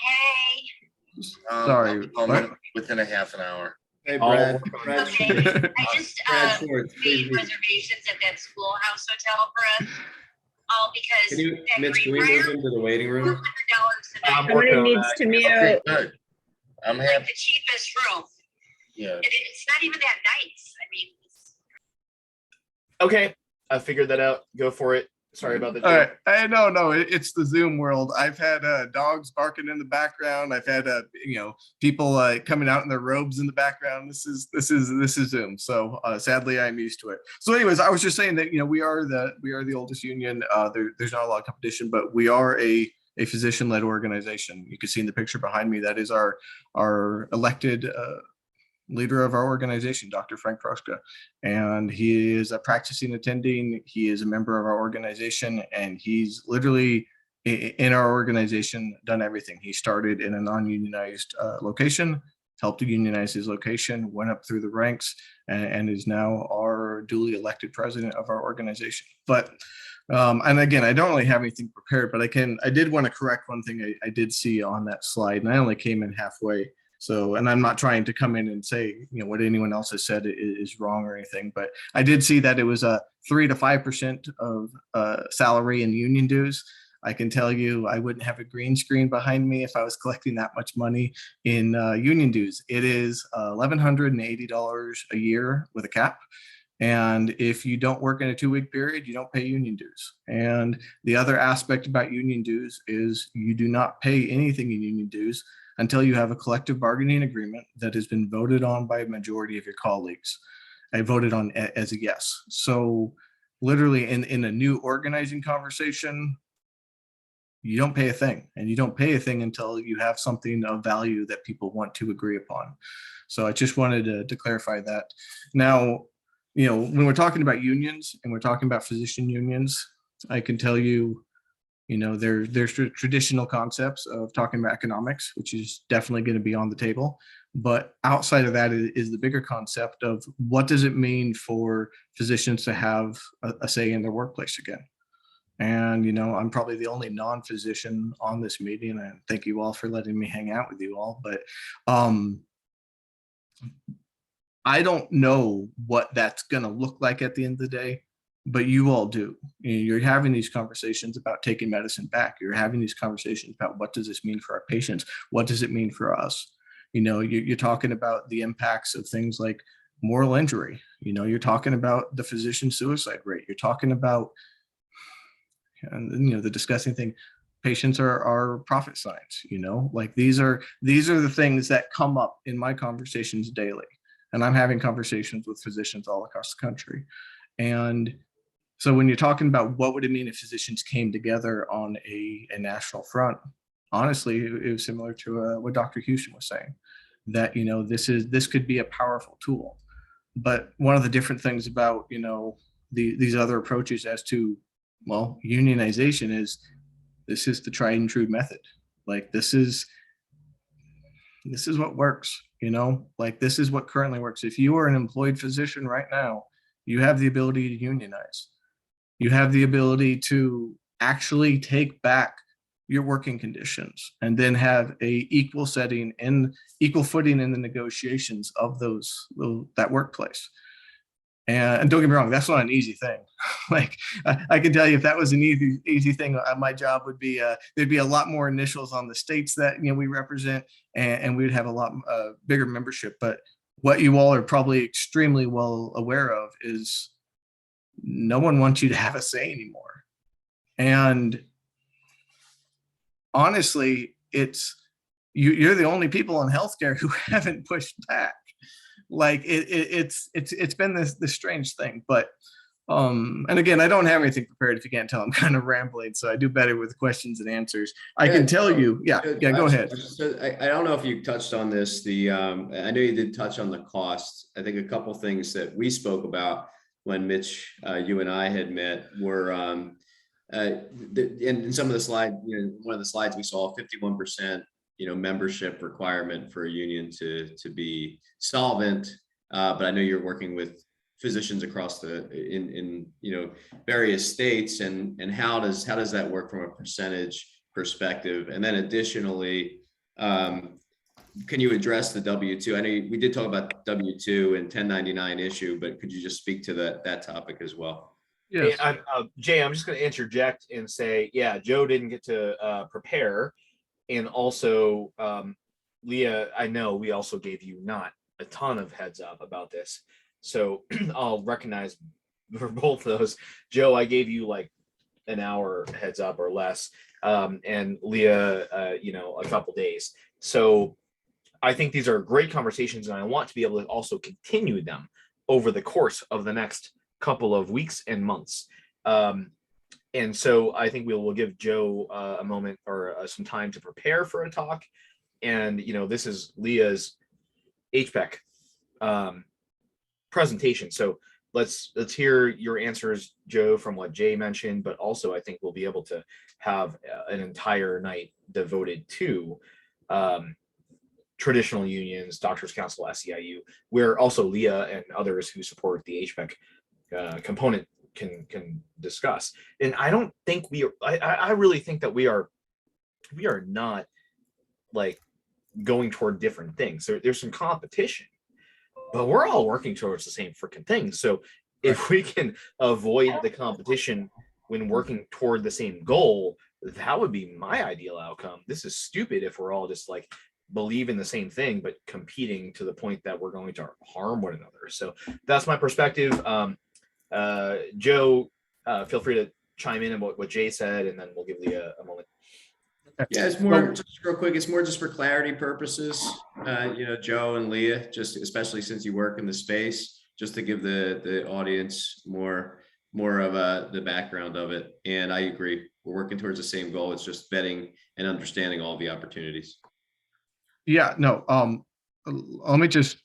Hey. Sorry, what? Within a half an hour. Hey, I'll Brad. work on Brad, Okay, I just Brad Schwartz, please made be- reservations at that schoolhouse hotel for us. All because Can you, that Mitch, can we move require into the waiting room? $200 a night, working on needs that. to mute. like the happy. cheapest room. Yeah. It's not even that nice. I mean, Okay, I figured that out. Go for it. Sorry about the. All right. No, it's the Zoom world. I've had dogs barking in the background. I've had people coming out in their robes in the background. This is Zoom. So sadly, I'm used to it. So, anyways, I was just saying that we are the oldest union. There's not a lot of competition, but we are a physician-led organization. You can see in the picture behind me that is our elected leader of our organization, Dr. Frank Proska, and he is a practicing attending. He is a member of our organization, and he's literally in our organization done everything. He started in a non-unionized location, helped to unionize his location, went up through the ranks, and is now our duly elected president of our organization. But and again, I don't really have anything prepared, but I did want to correct one thing I did see on that slide, and I only came in halfway. So, and I'm not trying to come in and say, what anyone else has said is wrong or anything, but I did see that it was a 3 to 5% of salary and union dues. I can tell you, I wouldn't have a green screen behind me if I was collecting that much money in union dues. It is $1,180 a year with a cap. And if you don't work in a 2-week period, you don't pay union dues. And the other aspect about union dues is you do not pay anything in union dues until you have a collective bargaining agreement that has been voted on by a majority of your colleagues. I voted on as a yes. So literally in a new organizing conversation, you don't pay a thing, and you don't pay a thing until you have something of value that people want to agree upon. So I just wanted to clarify that. Now, when we're talking about unions and we're talking about physician unions, I can tell you, there's traditional concepts of talking about economics, which is definitely going to be on the table. But outside of that is the bigger concept of what does it mean for physicians to have a say in their workplace again. And, I'm probably the only non-physician on this meeting, and thank you all for letting me hang out with you all. But I don't know what that's going to look like at the end of the day. But you all do. You're having these conversations about taking medicine back. You're having these conversations about what does this mean for our patients? What does it mean for us? You're talking about the impacts of things like moral injury. You're talking about the physician suicide rate. You're talking about, the disgusting thing. Patients are profit signs. Like these are the things that come up in my conversations daily, and I'm having conversations with physicians all across the country, and so when you're talking about what would it mean if physicians came together on a national front, honestly, it was similar to what Dr. Houston was saying, that, this could be a powerful tool. But one of the different things about, these other approaches as to, unionization is this is the tried and true method. Like this is what works, like this is what currently works. If you are an employed physician right now, you have the ability to unionize. You have the ability to actually take back your working conditions and then have a equal setting and equal footing in the negotiations of that workplace. And don't get me wrong, that's not an easy thing. Like I can tell you, if that was an easy thing, my job would be there'd be a lot more initials on the states that we represent, and we'd have a lot bigger membership. But what you all are probably extremely well aware of is no one wants you to have a say anymore. And honestly, you're the only people in healthcare who haven't pushed back. Like it's been this strange thing. But and again, I don't have anything prepared. If you can't tell, I'm kind of rambling, so I do better with questions and answers. I can tell you, go ahead. So I don't know if you touched on this. I know you did touch on the cost. I think a couple things that we spoke about when Mitch, you and I had met were in some of the slides, one of the slides we saw 51%, membership requirement for a union to be solvent. But I know you're working with physicians across in various states, and how does that work from a percentage perspective? And then additionally, can you address the W-2? I know we did talk about W-2 and 1099 issue, but could you just speak to that topic as well? Yes. Jay, I'm just going to interject and say, yeah, Joe didn't get to prepare. And also, Leah, I know we also gave you not a ton of heads up about this. So I'll recognize for both of those. Joe, I gave you like an hour heads up or less. And Leah, a couple days. So I think these are great conversations, and I want to be able to also continue them over the course of the next couple of weeks and months. And so I think we'll give Joe a moment or some time to prepare for a talk. And, this is Leah's HPEC presentation. So let's hear your answers, Joe, from what Jay mentioned, but also I think we'll be able to have an entire night devoted to traditional unions, Doctors Council, SEIU, where also Leah and others who support the HPEC component can discuss. And I don't think I really think that we are not like going toward different things. There's some competition, but we're all working towards the same freaking thing. So if we can avoid the competition when working toward the same goal, that would be my ideal outcome. This is stupid if we're all just like believe in the same thing, but competing to the point that we're going to harm one another. So that's my perspective. Joe, feel free to chime in on what Jay said, and then we'll give Leah a moment. Yeah, it's more just real quick. It's more just for clarity purposes. Joe and Leah, just especially since you work in the space, just to give the audience more of the background of it. And I agree, we're working towards the same goal. It's just vetting and understanding all the opportunities. Yeah, no. Let me just.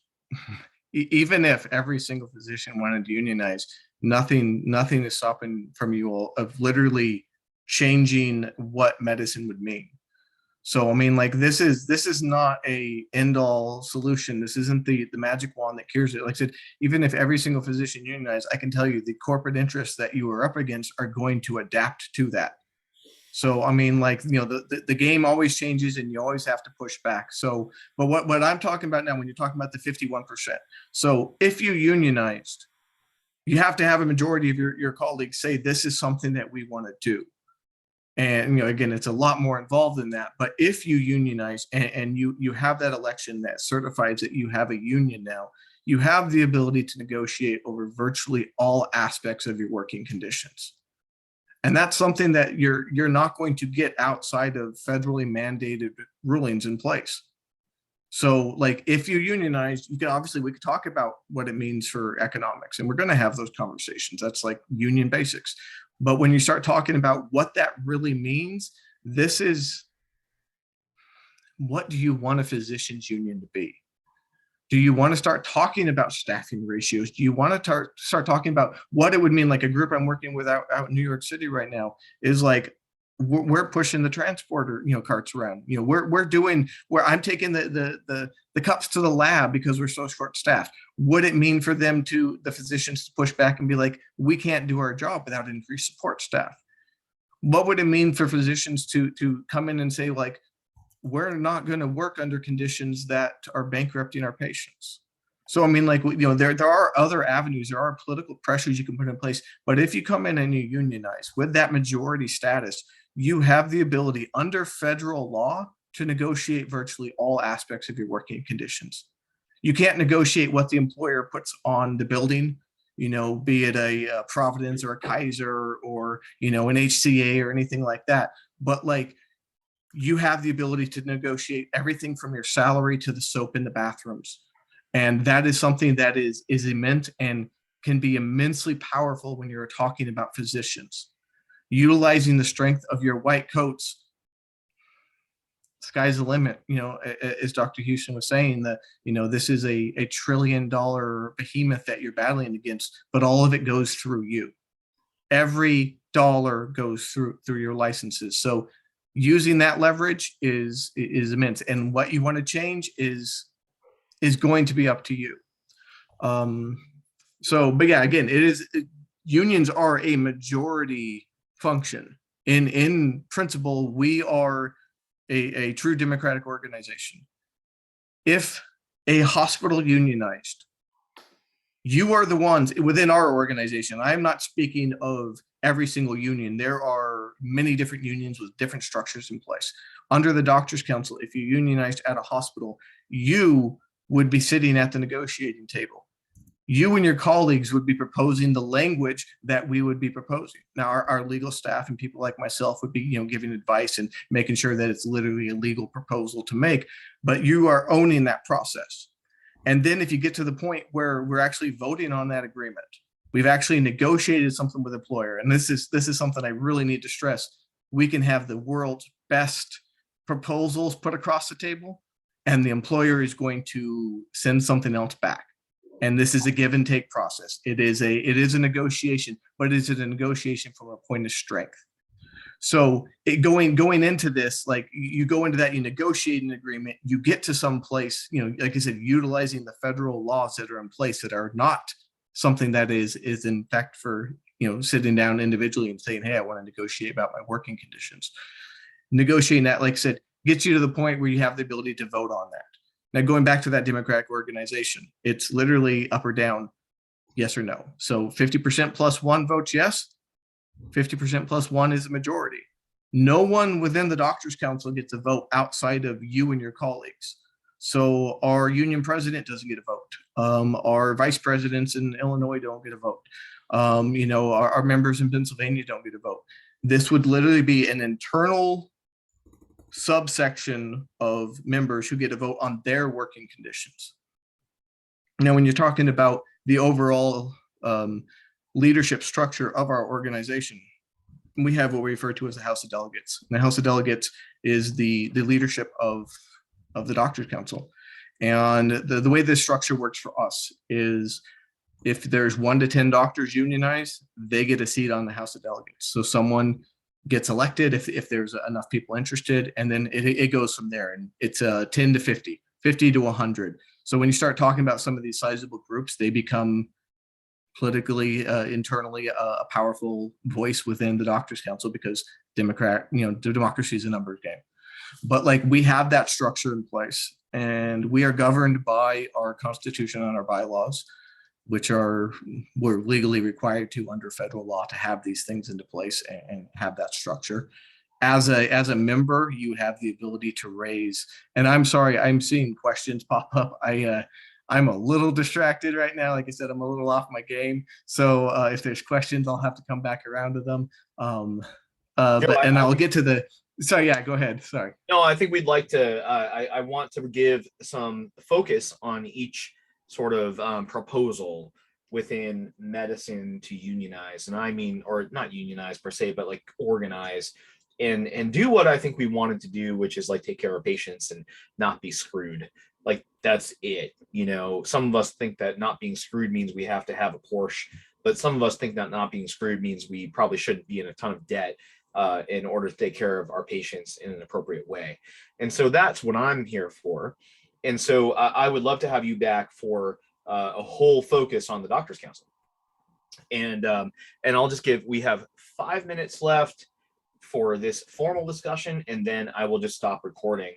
Even if every single physician wanted to unionize, nothing is stopping from you all of literally changing what medicine would mean. So I mean, like this is not a end-all solution. This isn't the magic wand that cures it. Like I said, even if every single physician unionized, I can tell you the corporate interests that you are up against are going to adapt to that. So I mean, like, the game always changes, and you always have to push back. So, but what I'm talking about now, when you're talking about the 51%, so if you unionized, you have to have a majority of your colleagues say this is something that we want to do. And again, it's a lot more involved than that. But if you unionize and you have that election that certifies that you have a union now, you have the ability to negotiate over virtually all aspects of your working conditions. And that's something that you're not going to get outside of federally mandated rulings in place. So like if you unionize, we could talk about what it means for economics, and we're going to have those conversations. That's like union basics. But when you start talking about what that really means, this is, what do you want a physicians union to be? Do you want to start talking about staffing ratios? Do you want to start talking about what it would mean? Like a group I'm working with out in New York City right now is like, we're pushing the transporter, carts around. We're doing where I'm taking the cups to the lab because we're so short staffed. Would it mean for the physicians to push back and be like, we can't do our job without increased support staff? What would it mean for physicians to come in and say, like, we're not going to work under conditions that are bankrupting our patients? So I mean, like, there are other avenues, there are political pressures you can put in place. But if you come in and you unionize with that majority status, you have the ability under federal law to negotiate virtually all aspects of your working conditions. You can't negotiate what the employer puts on the building, be it a Providence or a Kaiser or, an HCA or anything like that. But like, you have the ability to negotiate everything from your salary to the soap in the bathrooms. And that is something that is immense and can be immensely powerful when you're talking about physicians. Utilizing the strength of your white coats, sky's the limit. As Dr. Houston was saying, that this is a $1 trillion behemoth that you're battling against, but all of it goes through you. Every dollar goes through your licenses. So using that leverage is immense, and what you want to change is going to be up to you. So, but yeah, again, unions are a majority function. In principle, we are a true democratic organization. If a hospital unionized, you are the ones within our organization. I am not speaking of every single union. There are many different unions with different structures in place. Under the Doctors Council, if you unionized at a hospital, you would be sitting at the negotiating table. You and your colleagues would be proposing the language that we would be proposing. Now, our legal staff and people like myself would be, giving advice and making sure that it's literally a legal proposal to make, but you are owning that process. And then if you get to the point where we're actually voting on that agreement, we've actually negotiated something with the employer. And this is something I really need to stress. We can have the world's best proposals put across the table, and the employer is going to send something else back. And this is a give and take process. It is a negotiation, but it is a negotiation from a point of strength. So going into this, like you go into that, you negotiate an agreement, you get to some place, like I said, utilizing the federal laws that are in place that are not something that is in fact for, sitting down individually and saying, hey, I want to negotiate about my working conditions. Negotiating that, like I said, gets you to the point where you have the ability to vote on that. Now, going back to that democratic organization, it's literally up or down, yes or no. So 50% plus one votes yes, 50% plus one is a majority. No one within the Doctors Council gets a vote outside of you and your colleagues. So our union president doesn't get a vote. Our vice presidents in Illinois don't get a vote. Our members in Pennsylvania don't get a vote. This would literally be an internal subsection of members who get a vote on their working conditions. Now, when you're talking about the overall leadership structure of our organization, we have what we refer to as the House of Delegates. And the House of Delegates is the leadership of the Doctors Council. And the way this structure works for us is if there's 1 to 10 doctors unionized, they get a seat on the House of Delegates. So someone gets elected if there's enough people interested, and then it goes from there. And it's 10 to 50, 50 to 100. So when you start talking about some of these sizable groups, they become politically, internally a powerful voice within the Doctors Council, because democracy is a numbers game. But like, we have that structure in place, and we are governed by our Constitution and our bylaws, which we're legally required to under federal law to have these things into place and have that structure. As a member, you have the ability to raise, and I'm sorry, I'm seeing questions pop up. I'm a little distracted right now. Like I said, I'm a little off my game. So if there's questions, I'll have to come back around to them. I'll get to the, sorry, yeah, go ahead, sorry. No, I think we'd like to, I want to give some focus on each sort of proposal within medicine to unionize. And I mean, or not unionize per se, but like organize and do what I think we wanted to do, which is like take care of patients and not be screwed. Like, that's it. Some of us think that not being screwed means we have to have a Porsche, but some of us think that not being screwed means we probably shouldn't be in a ton of debt in order to take care of our patients in an appropriate way. And so that's what I'm here for. And so I would love to have you back for a whole focus on the Doctors Council. And I'll just we have 5 minutes left for this formal discussion, and then I will just stop recording,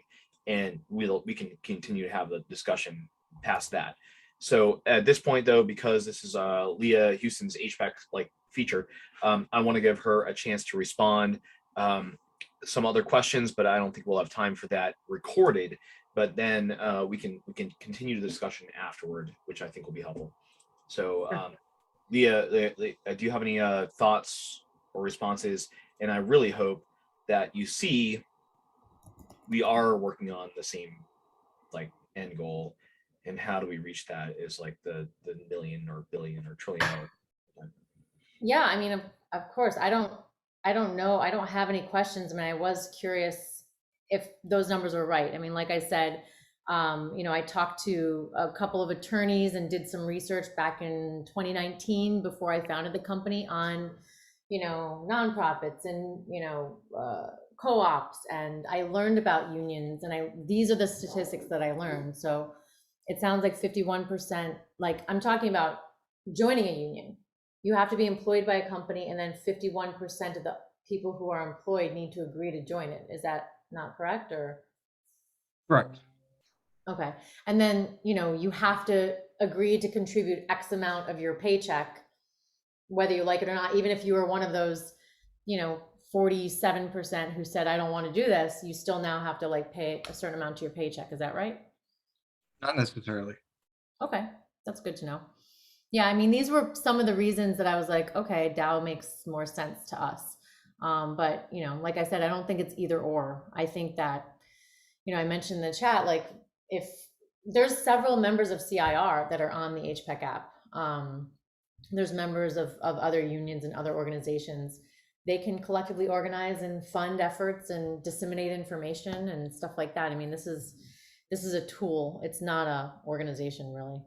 and we can continue to have the discussion past that. So at this point, though, because this is Leah Houston's HPEC feature, I want to give her a chance to respond some other questions, but I don't think we'll have time for that recorded. But then we can continue the discussion afterward, which I think will be helpful. So Leah, do you have any thoughts or responses? And I really hope that you see we are working on the same end goal, and how do we reach that is like the million or billion or trillion dollar. Yeah, I mean, of course, I don't know. I don't have any questions. I mean, I was curious if those numbers were right. I mean, like I said, I talked to a couple of attorneys and did some research back in 2019 before I founded the company on, nonprofits and, co-ops, and I learned about unions, and these are the statistics that I learned. So it sounds like 51%, like I'm talking about joining a union. You have to be employed by a company, and then 51% of the people who are employed need to agree to join it. Is that not correct, or? Correct. Okay. And then, you have to agree to contribute X amount of your paycheck, whether you like it or not. Even if you were one of those, 47% who said, I don't want to do this, you still now have to like pay a certain amount to your paycheck. Is that right? Not necessarily. Okay. That's good to know. Yeah. I mean, these were some of the reasons that I was like, okay, DAO makes more sense to us. But, like I said, I don't think it's either or. I think that, I mentioned in the chat, like if there's several members of CIR that are on the HPEC app, there's members of other unions and other organizations. They can collectively organize and fund efforts and disseminate information and stuff like that. I mean, this is a tool. It's not a organization really.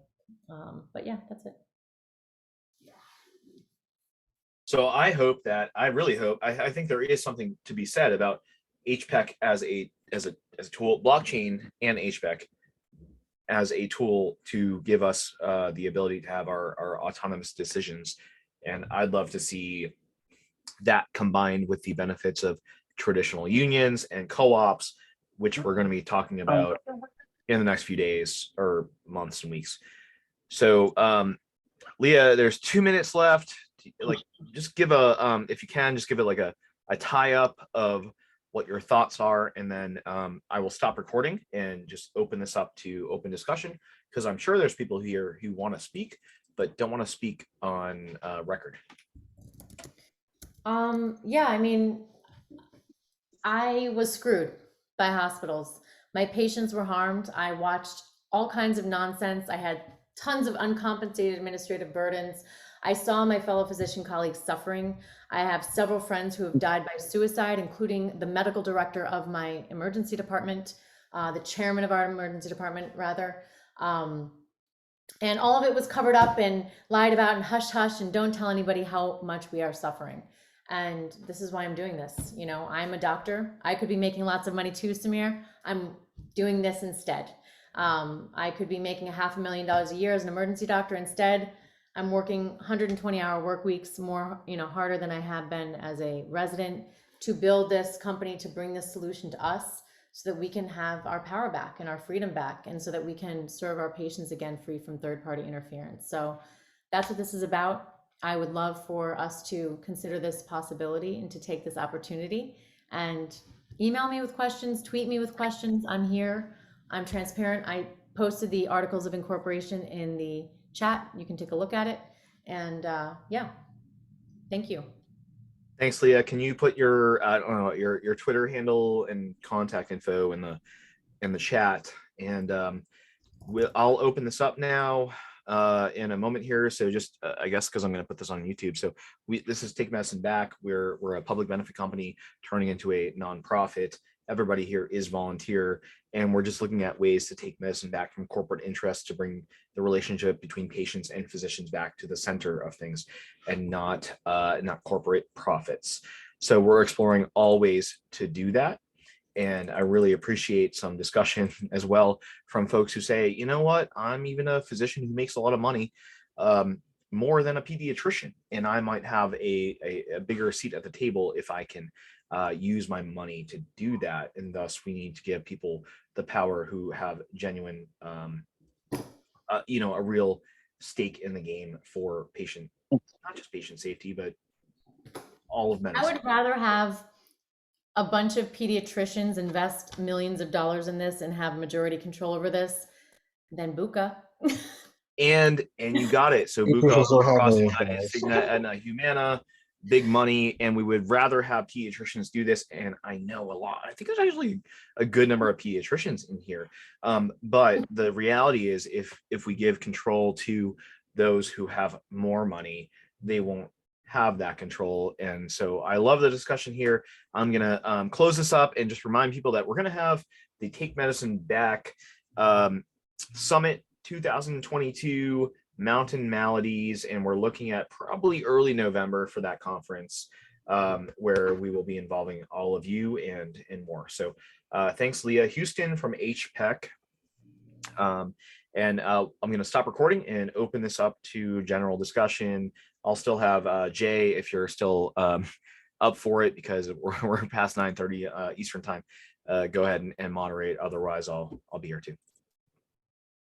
But yeah, that's it. So I really hope, I think there is something to be said about HPEC as a tool, blockchain and HPEC as a tool to give us the ability to have our autonomous decisions. And I'd love to see that combined with the benefits of traditional unions and co-ops, which we're going to be talking about in the next few days or months and weeks. So Leah, there's 2 minutes left. Like, just give if you can, just give it like a tie up of what your thoughts are, and then I will stop recording and just open this up to open discussion, because I'm sure there's people here who want to speak but don't want to speak on record. Yeah, I mean, I was screwed by hospitals. My patients were harmed. I watched all kinds of nonsense. I had tons of uncompensated administrative burdens. I saw my fellow physician colleagues suffering. I have several friends who have died by suicide, including the medical director of my emergency department, the chairman of our emergency department, rather. And all of it was covered up and lied about and hush hush and don't tell anybody how much we are suffering. And this is why I'm doing this. I'm a doctor. I could be making lots of money too, Samir. I'm doing this instead. I could be making $500,000 a year as an emergency doctor. Instead, I'm working 120-hour work weeks, more, harder than I have been as a resident, to build this company, to bring this solution to us so that we can have our power back and our freedom back, and so that we can serve our patients again free from third-party interference. So that's what this is about. I would love for us to consider this possibility and to take this opportunity, and email me with questions, tweet me with questions. I'm here. I'm transparent. I posted the articles of incorporation in the chat. You can take a look at it. And yeah, thank you. Thanks, Leah. Can you put your your Twitter handle and contact info in the chat? And I'll open this up now in a moment here. So just I guess because I'm going to put this on YouTube. So this is Take Medicine Back. We're a public benefit company turning into a nonprofit. Everybody here is volunteer, and we're just looking at ways to take medicine back from corporate interests to bring the relationship between patients and physicians back to the center of things, and not corporate profits. So we're exploring all ways to do that. And I really appreciate some discussion as well from folks who say, you know what, I'm even a physician who makes a lot of money, more than a pediatrician, and I might have a bigger seat at the table if I can use my money to do that. And thus we need to give people the power who have genuine, a real stake in the game for patient, not just patient safety, but all of medicine. I would rather have a bunch of pediatricians invest millions of dollars in this and have majority control over this than Buka. and you got it. So Buka, Cigna, and Humana, big money, and we would rather have pediatricians do this. And I know a lot. I think there's actually a good number of pediatricians in here. But the reality is, if we give control to those who have more money, they won't have that control. And so I love the discussion here. I'm gonna close this up and just remind people that we're gonna have the Take Medicine Back Summit 2022 Mountain Maladies, and we're looking at probably early November for that conference, where we will be involving all of you and more. So thanks, Leah. Houston from HPEC, And I'm going to stop recording and open this up to general discussion. I'll still have Jay, if you're still up for it, because we're past 9:30 Eastern time. Go ahead and moderate. Otherwise, I'll be here too.